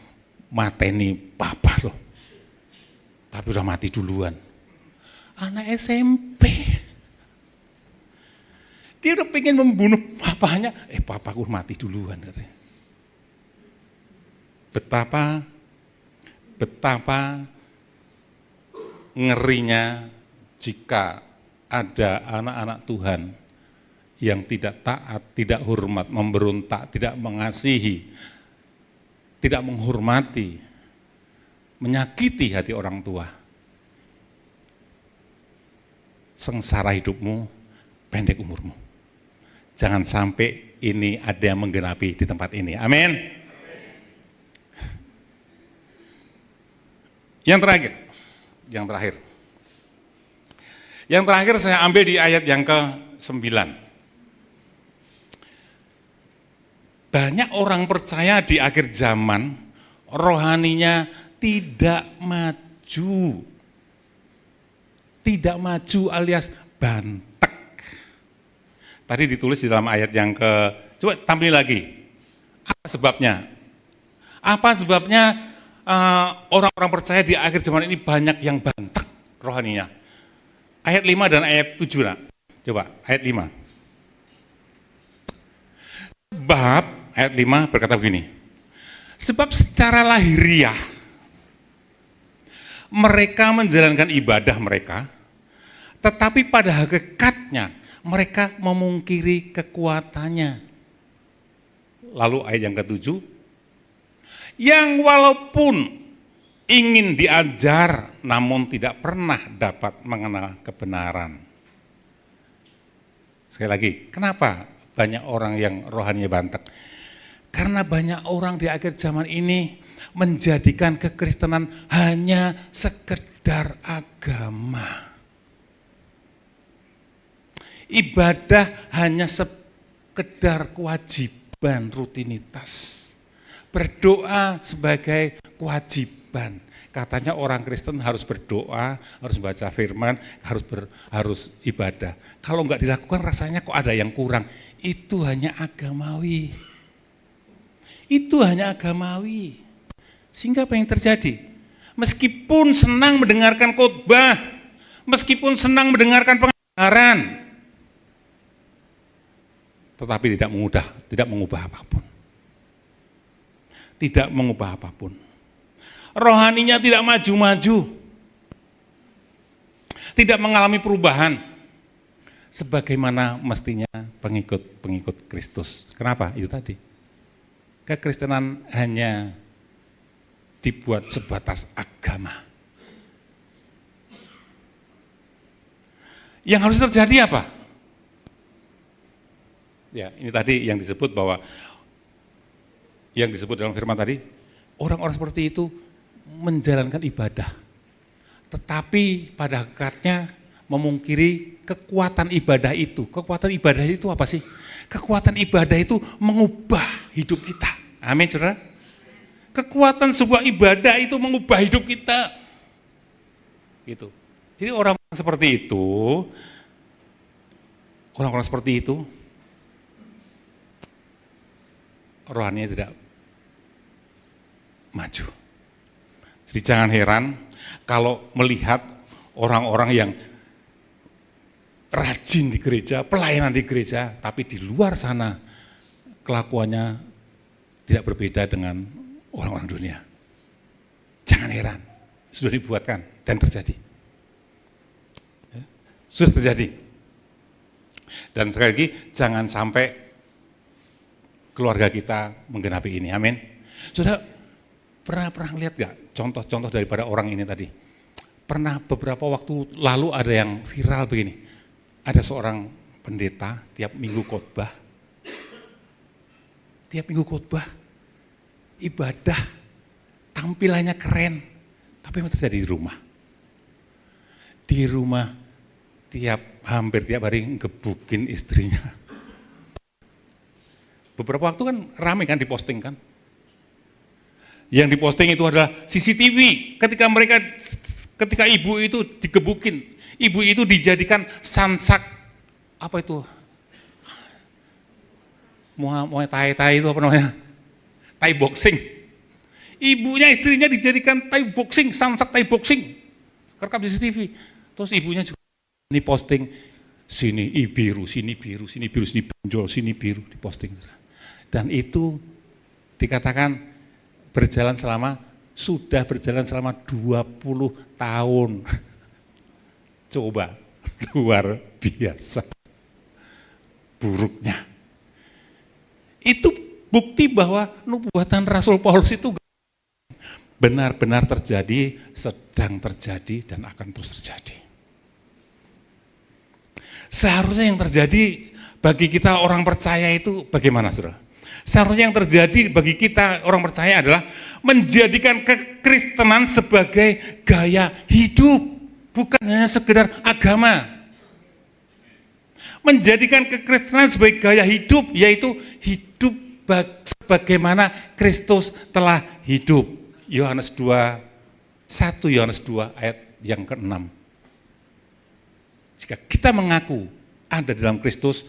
mateni papa loh, tapi udah mati duluan. Anak SMP, dia udah pengen membunuh papanya, papaku mati duluan katanya. Betapa ngerinya jika ada anak-anak Tuhan yang tidak taat, tidak hormat, memberontak, tidak mengasihi, tidak menghormati, menyakiti hati orang tua. Sengsara hidupmu, pendek umurmu. Jangan sampai ini ada yang menggenapi di tempat ini. Amin. Yang terakhir. Yang terakhir saya ambil di ayat yang ke-9. Banyak orang percaya di akhir zaman rohaninya tidak maju. Tidak maju alias bantek. Tadi ditulis di dalam ayat yang coba tampil lagi. Apa sebabnya? Apa sebabnya orang-orang percaya di akhir zaman ini banyak yang bantek rohaninya? Ayat 5 dan ayat 7 nak. Coba ayat 5. Sebab ayat 5 berkata begini. Sebab secara lahiriah mereka menjalankan ibadah mereka, tetapi pada hakikatnya mereka memungkiri kekuatannya. Lalu ayat yang ke-7, yang walaupun ingin diajar namun tidak pernah dapat mengenal kebenaran. Sekali lagi, kenapa banyak orang yang rohaninya bantek? Karena banyak orang di akhir zaman ini menjadikan kekristenan hanya sekedar agama. Ibadah hanya sekedar kewajiban, rutinitas. Berdoa sebagai kewajiban. Katanya orang Kristen harus berdoa, harus baca firman, harus ibadah. Kalau enggak dilakukan rasanya kok ada yang kurang. Itu hanya agamawi. Itu hanya agamawi. Sehingga apa yang terjadi? Meskipun senang mendengarkan khotbah, meskipun senang mendengarkan pengajaran, tetapi tidak mengubah apapun. Tidak mengubah apapun. Rohaninya tidak maju-maju. Tidak mengalami perubahan. Sebagaimana mestinya pengikut Kristus. Kenapa? Itu tadi. Kekristenan hanya dibuat sebatas agama. Yang harus terjadi apa? Ya, ini tadi yang disebut bahwa yang disebut dalam firman tadi, orang-orang seperti itu menjalankan ibadah, tetapi pada hakikatnya memungkiri kekuatan ibadah itu. Kekuatan ibadah itu apa sih? Kekuatan ibadah itu mengubah hidup kita. Amin, saudara. Kekuatan sebuah ibadah itu mengubah hidup kita. Gitu. Jadi orang-orang seperti itu, rohaninya tidak maju. Jadi jangan heran kalau melihat orang-orang yang rajin di gereja, pelayanan di gereja, tapi di luar sana kelakuannya tidak berbeda dengan orang-orang dunia. Jangan heran, sudah dibuatkan dan terjadi. Sudah terjadi. Dan sekali lagi, jangan sampai keluarga kita menggenapi ini, amin. Sudah pernah lihat gak contoh-contoh daripada orang ini tadi? Pernah beberapa waktu lalu ada yang viral begini. Ada seorang pendeta tiap minggu khotbah, ibadah, tampilannya keren, tapi yang terjadi di rumah. Di rumah hampir tiap hari ngebukin istrinya. Beberapa waktu kan ramai kan diposting kan. Yang diposting itu adalah CCTV ketika ibu itu digebukin, ibu itu dijadikan sansak, apa itu? Muay Thai itu apa namanya? Thai boxing. Ibunya, istrinya dijadikan Thai boxing, sansak Thai boxing. Rekam CCTV. Terus ibunya juga ini posting, sini biru, sini biru, sini biru, sini benjol, sini biru, diposting. Dan itu dikatakan sudah berjalan selama 20 tahun. Coba, luar biasa buruknya. Itu bukti bahwa nubuatan Rasul Paulus itu benar-benar terjadi, sedang terjadi, dan akan terus terjadi. Seharusnya yang terjadi bagi kita orang percaya itu bagaimana, saudara? Seharusnya yang terjadi bagi kita orang percaya adalah menjadikan kekristenan sebagai gaya hidup, bukan hanya sekedar agama. menjadikan kekristenan sebagai gaya hidup, yaitu hidup sebagaimana Kristus telah hidup. Yohanes 2, 1 Yohanes 2 ayat yang ke-6. Jika kita mengaku ada dalam Kristus,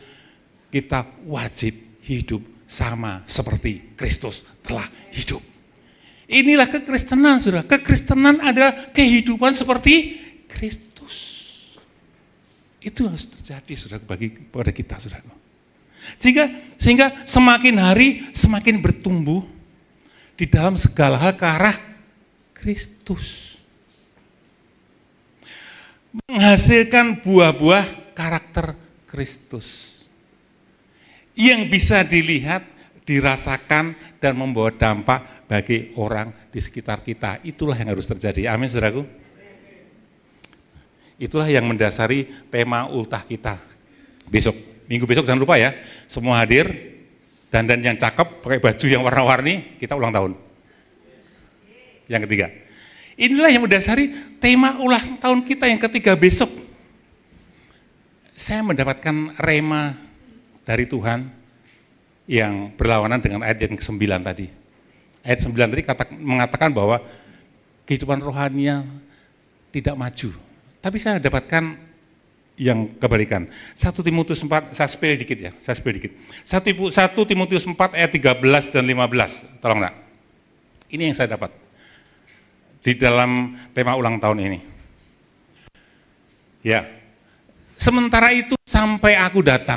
kita wajib hidup sama seperti Kristus telah hidup. Inilah kekristenan, saudara. Kekristenan adalah kehidupan seperti Kristus. Itu harus terjadi, saudara, pada kita, saudara. Sehingga semakin hari semakin bertumbuh di dalam segala hal ke arah Kristus. Menghasilkan buah-buah karakter Kristus yang bisa dilihat, dirasakan, dan membawa dampak bagi orang di sekitar kita. Itulah yang harus terjadi. Amin, saudaraku. Itulah yang mendasari tema ultah kita besok. Minggu besok jangan lupa ya, semua hadir, dandan yang cakep, pakai baju yang warna-warni, kita ulang tahun. Yang ketiga. Inilah yang mendasari tema ulang tahun kita yang ketiga besok. Saya mendapatkan rema dari Tuhan yang berlawanan dengan ayat yang ke-9 tadi. Ayat 9 tadi mengatakan bahwa kehidupan rohaninya tidak maju. Tapi saya dapatkan yang kebalikan. 1 Timotius 4, saya spill dikit ya, 1 Timotius 4 ayat 13 dan 15, tolong nak. Ini yang saya dapat di dalam tema ulang tahun ini. Ya, sementara itu sampai aku datang,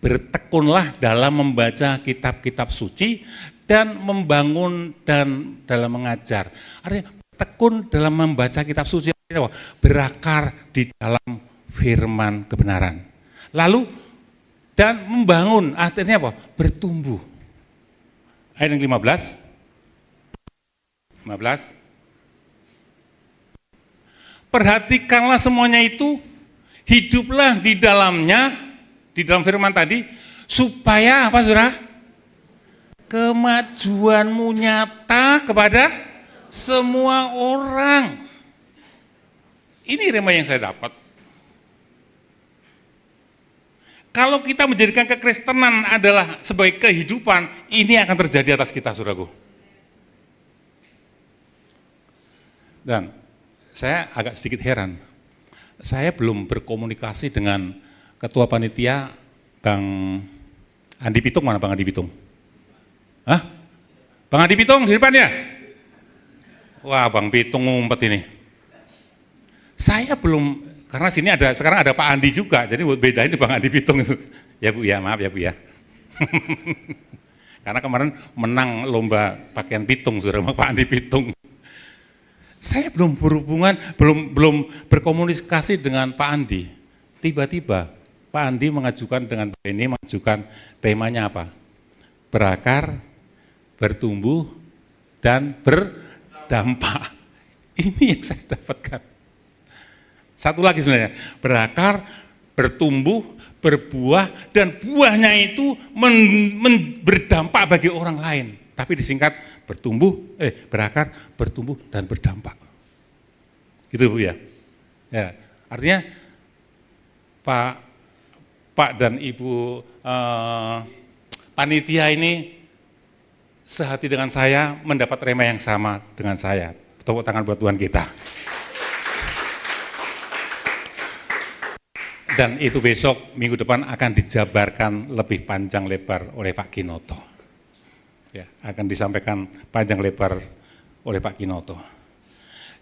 bertekunlah dalam membaca kitab-kitab suci dan membangun dan dalam mengajar. Artinya tekun dalam membaca kitab suci, berakar di dalam firman kebenaran. Lalu dan membangun, artinya apa? Bertumbuh. Ayat yang 15. Perhatikanlah semuanya itu, hiduplah di dalamnya, di dalam firman tadi, supaya apa, saudara? Kemajuanmu nyata kepada semua orang. Ini rema yang saya dapat. Kalau kita menjadikan kekristenan adalah sebagai kehidupan, ini akan terjadi atas kita, saudaraku. Dan saya agak sedikit heran. Saya belum berkomunikasi dengan Ketua Panitia Bang Andi Pitung. Mana Bang Andi Pitung? Hah? Bang Andi Pitung di depan ya? Wah, Bang Pitung ngumpet ini. Saya belum, karena sini sekarang ada Pak Andi juga, jadi bedain itu Bang Andi Pitung itu. Ya Bu, ya maaf ya Bu ya. Karena kemarin menang lomba pakaian pitung, saudara, Pak Andi Pitung. Saya belum berhubungan, belum berkomunikasi dengan Pak Andi. Tiba-tiba Pak Andi mengajukan dengan ini, mengajukan temanya apa? Berakar, bertumbuh, dan berdampak. Ini yang saya dapatkan. Satu lagi sebenarnya, berakar, bertumbuh, berbuah, dan buahnya itu berdampak bagi orang lain. Tapi disingkat berakar, bertumbuh, dan berdampak. Gitu Bu ya. Ya, artinya Pak dan Ibu panitia ini sehati dengan saya, mendapat rema yang sama dengan saya. Tepuk tangan buat Tuhan kita. Dan itu besok, minggu depan akan dijabarkan lebih panjang lebar oleh Pak Kinoto. Ya, akan disampaikan panjang lebar oleh Pak Kinoto.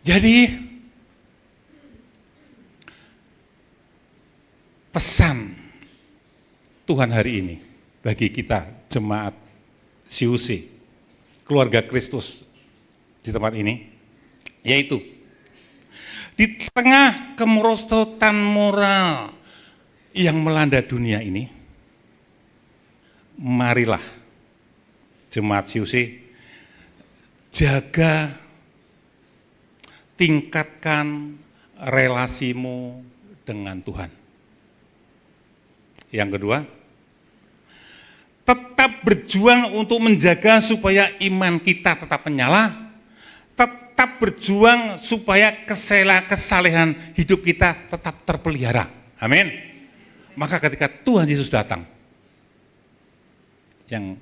Jadi, pesan Tuhan hari ini bagi kita jemaat CUC, keluarga Kristus di tempat ini, yaitu di tengah kemerosotan moral yang melanda dunia ini, marilah jemaat CUC jaga, tingkatkan relasimu dengan Tuhan. Yang kedua, tetap berjuang untuk menjaga supaya iman kita tetap menyala, tetap berjuang supaya kesalehan hidup kita tetap terpelihara. Amin. Maka ketika Tuhan Yesus datang, yang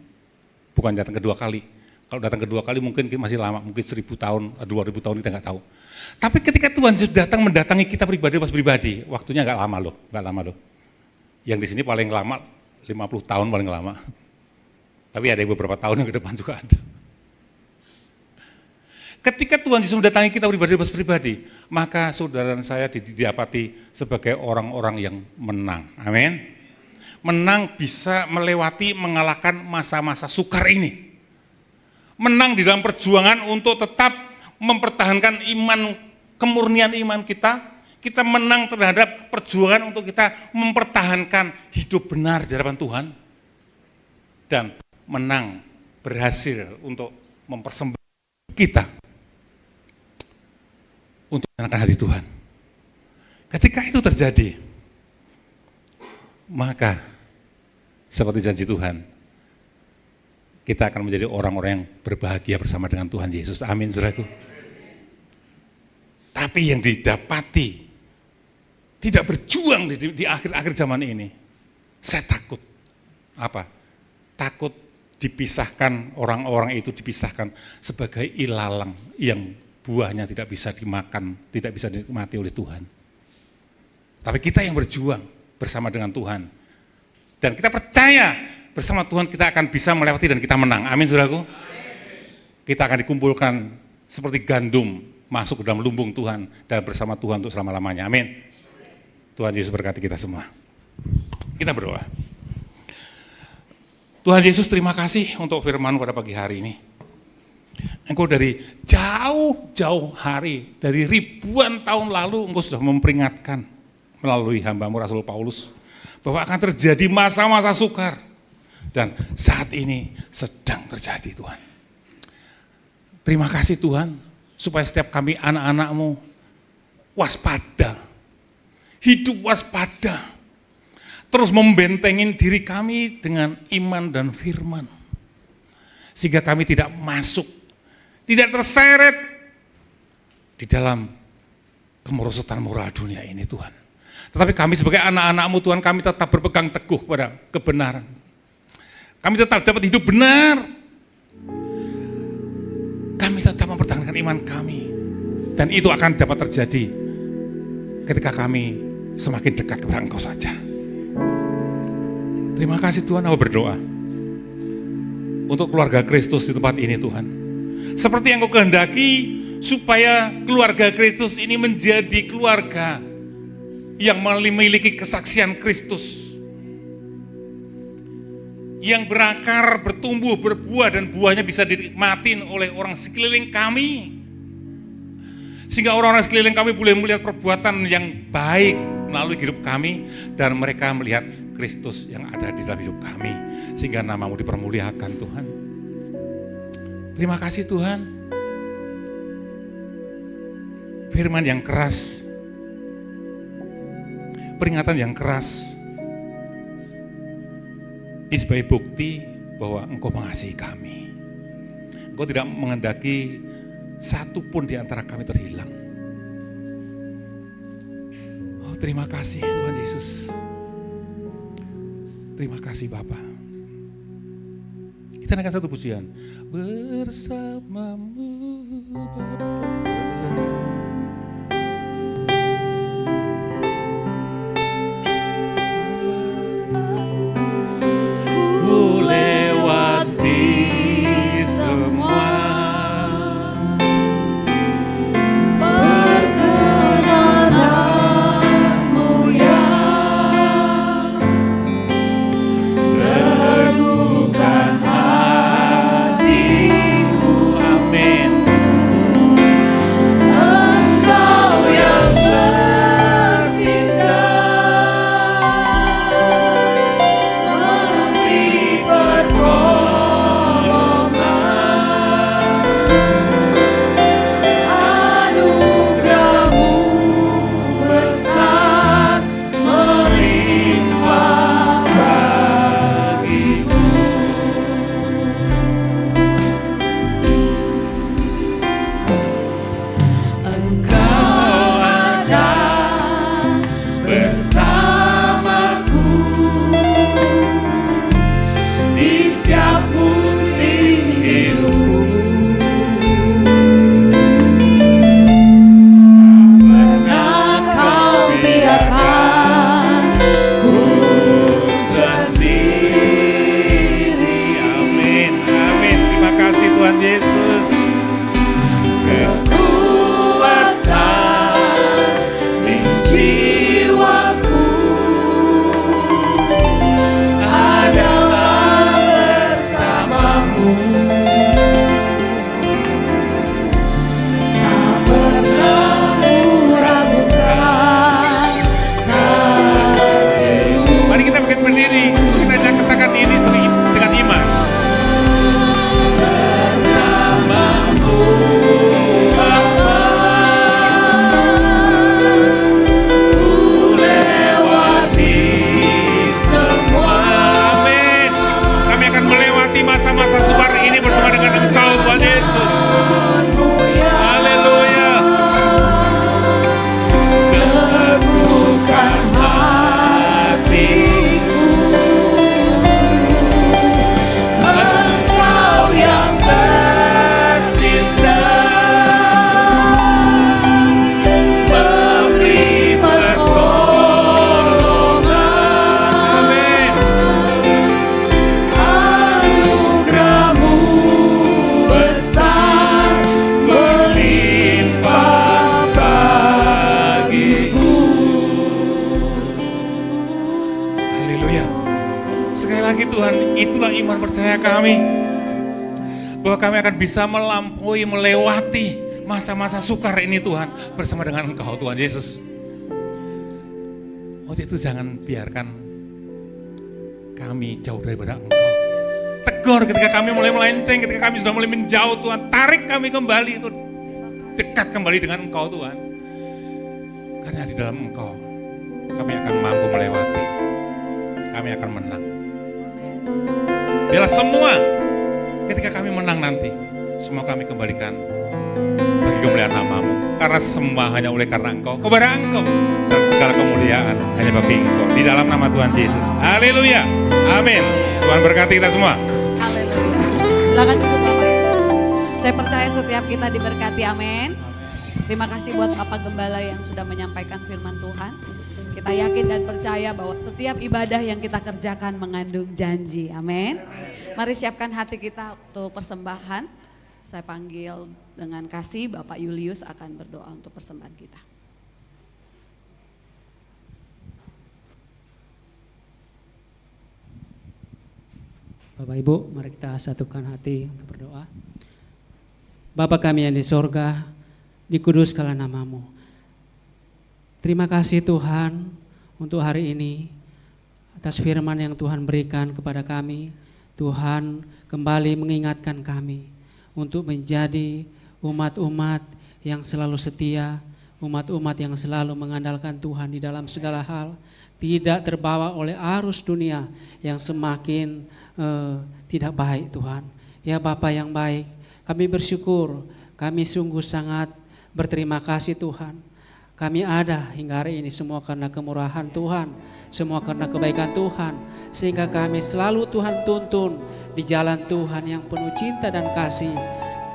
bukan datang kedua kali, kalau datang kedua kali mungkin masih lama, mungkin 1000 tahun, 2000 tahun kita nggak tahu. Tapi ketika Tuhan Yesus datang mendatangi kita pribadi, waktunya nggak lama loh. Yang di sini paling lama 50 tahun paling lama. Tapi ada beberapa tahun yang ke depan juga ada. Ketika Tuhan Yesus mendatangi kita pribadi, maka saudara dan saya didapati sebagai orang-orang yang menang. Amin. Menang bisa melewati, mengalahkan masa-masa sukar ini. Menang di dalam perjuangan untuk tetap mempertahankan iman, kemurnian iman kita. Kita menang terhadap perjuangan untuk kita mempertahankan hidup benar di hadapan Tuhan. Dan menang, berhasil untuk mempersembahkan kita untuk menyenangkan hati Tuhan. Ketika itu terjadi, maka seperti janji Tuhan, kita akan menjadi orang-orang yang berbahagia bersama dengan Tuhan Yesus. Amin, saudaraku. Tapi yang didapati, tidak berjuang di akhir-akhir zaman ini, saya takut. Apa? Takut dipisahkan, orang-orang itu dipisahkan sebagai ilalang yang buahnya tidak bisa dimakan, tidak bisa dinikmati oleh Tuhan. Tapi kita yang berjuang bersama dengan Tuhan, dan kita percaya bersama Tuhan kita akan bisa melewati dan kita menang. Amin, saudaraku. Kita akan dikumpulkan seperti gandum masuk ke dalam lumbung Tuhan dan bersama Tuhan untuk selama-lamanya. Amin. Tuhan Yesus berkati kita semua. Kita berdoa. Tuhan Yesus, terima kasih untuk firman pada pagi hari ini. Engkau dari jauh-jauh hari, dari ribuan tahun lalu Engkau sudah memperingatkan melalui hamba-Mu Rasul Paulus bahwa akan terjadi masa-masa sukar, dan saat ini sedang terjadi, Tuhan. Terima kasih Tuhan, supaya setiap kami anak-anak-Mu waspada, hidup waspada, terus membentengin diri kami dengan iman dan firman, sehingga kami tidak masuk, tidak terseret di dalam kemerosotan moral dunia ini, Tuhan. Tetapi kami sebagai anak-anak-Mu, Tuhan, kami tetap berpegang teguh pada kebenaran. Kami tetap dapat hidup benar. Kami tetap mempertahankan iman kami. Dan itu akan dapat terjadi ketika kami semakin dekat kepada Engkau saja. Terima kasih Tuhan, aku berdoa untuk keluarga Kristus di tempat ini, Tuhan. Seperti yang Engkau kehendaki, supaya keluarga Kristus ini menjadi keluarga yang memiliki kesaksian Kristus, yang berakar, bertumbuh, berbuah, dan buahnya bisa dinikmatin oleh orang sekeliling kami, sehingga orang-orang sekeliling kami boleh melihat perbuatan yang baik melalui hidup kami, dan mereka melihat Kristus yang ada di dalam hidup kami, sehingga nama-Mu dipermuliakan, Tuhan. Terima kasih Tuhan. Firman yang keras, peringatan yang keras, ini sebagai bukti bahwa Engkau mengasihi kami. Engkau tidak menghendaki satu pun di antara kami terhilang. Oh, terima kasih Tuhan Yesus. Terima kasih Bapa. Kita naikkan satu pujian. Bersamamu Bapa. kami, bahwa kami akan bisa melampaui, melewati masa-masa sukar ini Tuhan, bersama dengan Engkau Tuhan Yesus. Waktu itu jangan biarkan kami jauh daripada Engkau. Tegur ketika kami mulai melenceng, ketika kami sudah mulai menjauh Tuhan, tarik kami kembali itu, dekat kembali dengan Engkau Tuhan. Karena di dalam Engkau kami akan mampu melewati, kami akan menang. Biarlah semua ketika kami menang nanti, semua kami kembalikan bagi kemuliaan nama-Mu. Karena semua hanya oleh karena Engkau, kepada Engkau segala kemuliaan hanya bagi Engkau. Di dalam nama Tuhan Yesus. Haleluya. Amin. Tuhan berkati kita semua. Haleluya. Silakan duduk Bapak Ibu. Saya percaya setiap kita diberkati, amin. Terima kasih buat Bapak Gembala yang sudah menyampaikan firman Tuhan. Kita yakin dan percaya bahwa setiap ibadah yang kita kerjakan mengandung janji, amin. Mari siapkan hati kita untuk persembahan. Saya panggil dengan kasih Bapak Julius akan berdoa untuk persembahan kita. Bapak Ibu, mari kita satukan hati untuk berdoa. Bapa kami yang di sorga, dikuduskanlah nama-Mu. Terima kasih Tuhan untuk hari ini, atas firman yang Tuhan berikan kepada kami. Tuhan kembali mengingatkan kami untuk menjadi umat-umat yang selalu setia, umat-umat yang selalu mengandalkan Tuhan di dalam segala hal, tidak terbawa oleh arus dunia yang semakin tidak baik Tuhan. Ya Bapa yang baik, kami bersyukur, kami sungguh sangat berterima kasih Tuhan. Kami ada hingga hari ini semua karena kemurahan Tuhan, semua karena kebaikan Tuhan, sehingga kami selalu Tuhan tuntun di jalan Tuhan yang penuh cinta dan kasih.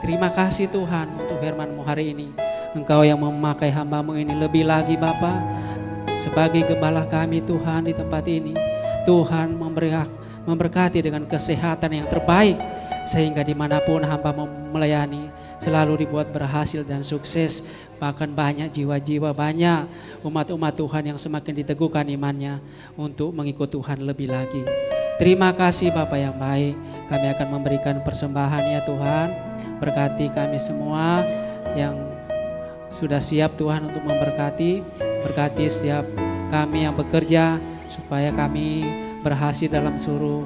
Terima kasih Tuhan untuk firman-Mu hari ini. Engkau yang memakai hamba-Mu ini lebih lagi Bapa, sebagai gembala kami Tuhan di tempat ini. Tuhan memberkati dengan kesehatan yang terbaik, sehingga dimanapun hamba-Mu melayani selalu dibuat berhasil dan sukses. Bahkan banyak jiwa-jiwa, banyak umat-umat Tuhan yang semakin diteguhkan imannya untuk mengikut Tuhan lebih lagi. Terima kasih Bapa yang baik. Kami akan memberikan persembahan ya Tuhan. Berkati kami semua yang sudah siap Tuhan untuk memberkati. Berkati setiap kami yang bekerja supaya kami berhasil dalam seluruh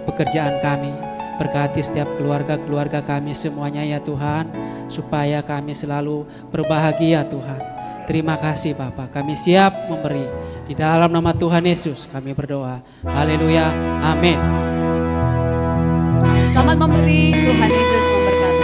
pekerjaan kami. Berkati setiap keluarga-keluarga kami semuanya ya Tuhan, supaya kami selalu berbahagia Tuhan. Terima kasih Bapa, kami siap memberi. Di dalam nama Tuhan Yesus kami berdoa. Haleluya, amin. Selamat memberi, Tuhan Yesus memberkati.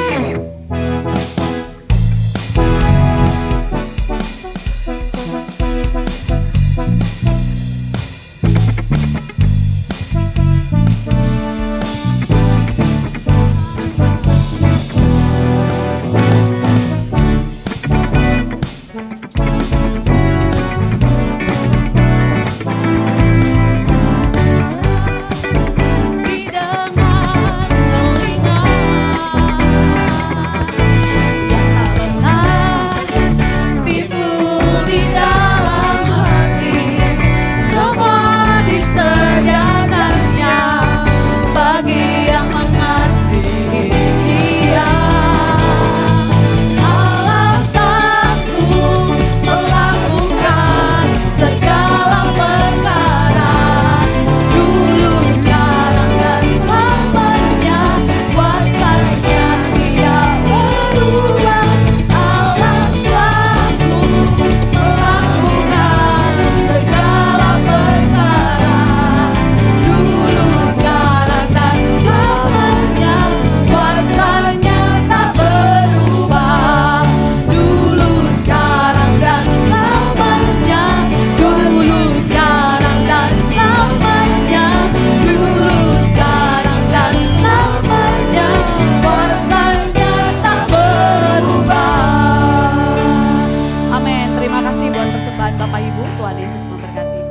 Bapak Ibu, Tuhan Yesus memberkati.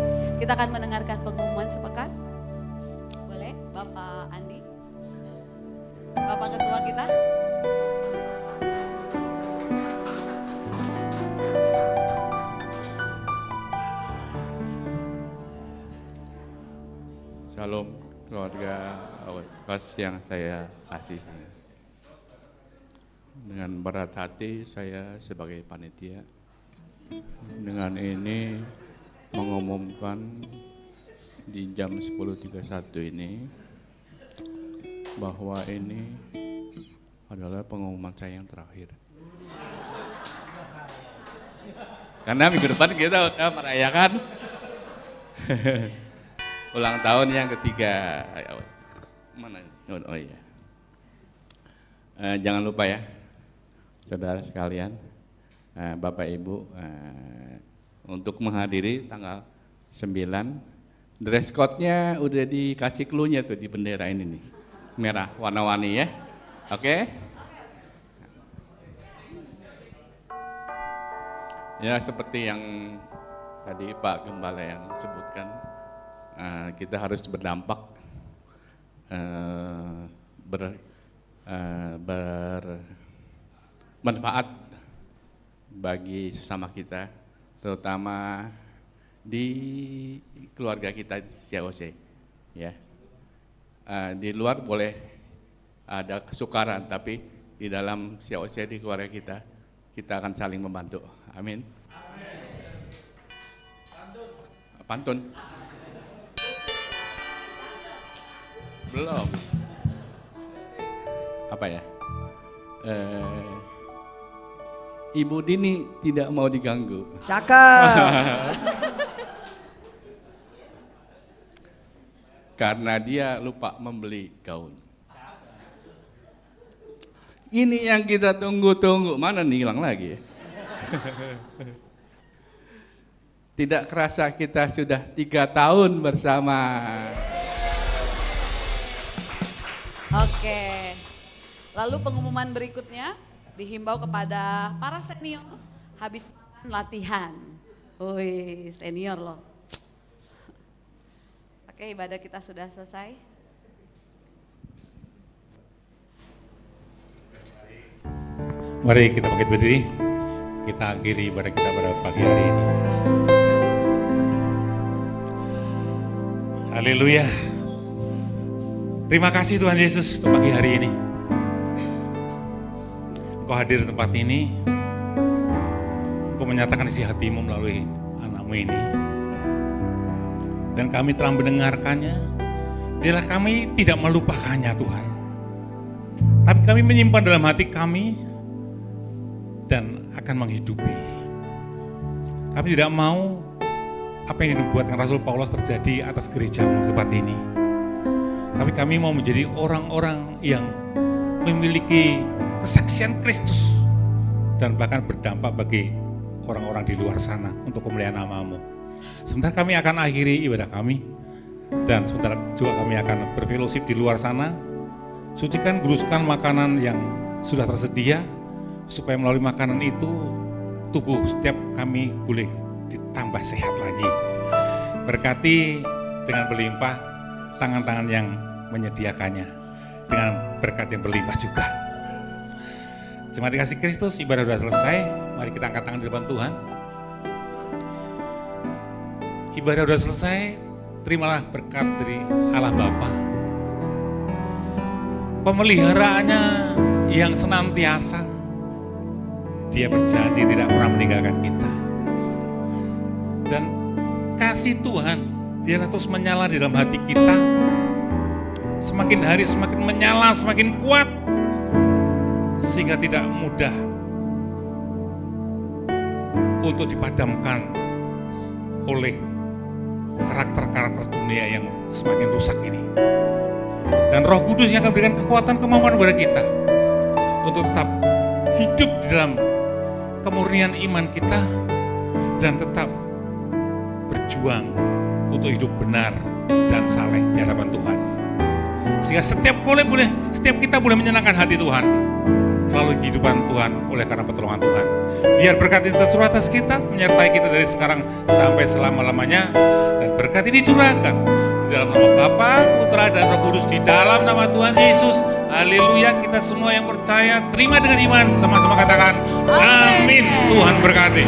Kita akan mendengarkan pengumuman sepekan. Boleh Bapak Andi, Bapak Ketua kita. Shalom keluarga Awet. Lukas yang saya kasihi. Dengan berat hati saya sebagai panitia dengan ini mengumumkan di jam 10.31 ini bahwa ini adalah pengumuman saya yang terakhir. Karena minggu depan kita udah merayakan ulang tahun yang ketiga. Mana? Oh iya. Jangan lupa ya, saudara sekalian, Bapak Ibu, untuk menghadiri tanggal 9, dress code-nya udah dikasih clue-nya tuh di bendera ini nih, merah, warna-warni ya, oke? Ya seperti yang tadi Pak Gembala yang sebutkan, kita harus berdampak, bermanfaat bagi sesama kita, terutama di keluarga kita di COC, ya. Di luar boleh ada kesukaran, tapi di dalam COC di keluarga kita akan saling membantu. Amin. Pantun. Belum. Apa ya? Ibu Dini tidak mau diganggu. Cakep. Karena dia lupa membeli gaun. Ini yang kita tunggu-tunggu. Mana nih, hilang lagi ya? Tidak kerasa kita sudah 3 tahun bersama. Oke. Lalu pengumuman berikutnya dihimbau kepada para senior habis latihan. Wih, senior loh. Oke, ibadah kita sudah selesai. Mari kita bangkit berdiri, kita akhiri ibadah kita pada pagi hari ini. Haleluya. Terima kasih Tuhan Yesus untuk pagi hari ini. Engkau hadir di tempat ini, Engkau menyatakan isi hatimu melalui anakmu ini. Dan kami telah mendengarkannya, biarlah kami tidak melupakannya Tuhan. Tapi kami menyimpan dalam hati kami dan akan menghidupi. Kami tidak mau apa yang dinubuatkan Rasul Paulus terjadi atas gerejamu di tempat ini. Tapi kami mau menjadi orang-orang yang memiliki kesaksian Kristus dan bahkan berdampak bagi orang-orang di luar sana untuk kemuliaan nama-Mu. Sebentar kami akan akhiri ibadah kami dan sebentar juga kami akan berfellowship di luar sana. Sucikan, guruskan makanan yang sudah tersedia supaya melalui makanan itu tubuh setiap kami boleh ditambah sehat lagi. Berkati dengan berlimpah tangan-tangan yang menyediakannya dengan berkat yang berlimpah juga. Jemaat dikasih Kristus, ibadah sudah selesai. Mari kita angkat tangan di depan Tuhan. Ibadah sudah selesai. Terimalah berkat dari Allah Bapa, pemeliharaannya yang senantiasa. Dia berjanji tidak pernah meninggalkan kita. Dan kasih Tuhan, dia terus menyala di dalam hati kita. Semakin hari semakin menyala, semakin kuat. Sehingga tidak mudah untuk dipadamkan oleh karakter-karakter dunia yang semakin rusak ini. Dan Roh Kudus yang akan memberikan kekuatan kemampuan kepada kita untuk tetap hidup di dalam kemurnian iman kita dan tetap berjuang untuk hidup benar dan saleh di hadapan Tuhan. Sehingga setiap kita boleh menyenangkan hati Tuhan melalui kehidupan Tuhan oleh karena pertolongan Tuhan. Biar berkat ini tercurah atas kita, menyertai kita dari sekarang sampai selama-lamanya, dan berkat ini curahkan di dalam nama Bapa, Putra, dan Roh Kudus, di dalam nama Tuhan Yesus. Haleluya. Kita semua yang percaya terima dengan iman, sama-sama katakan amin. Tuhan berkati.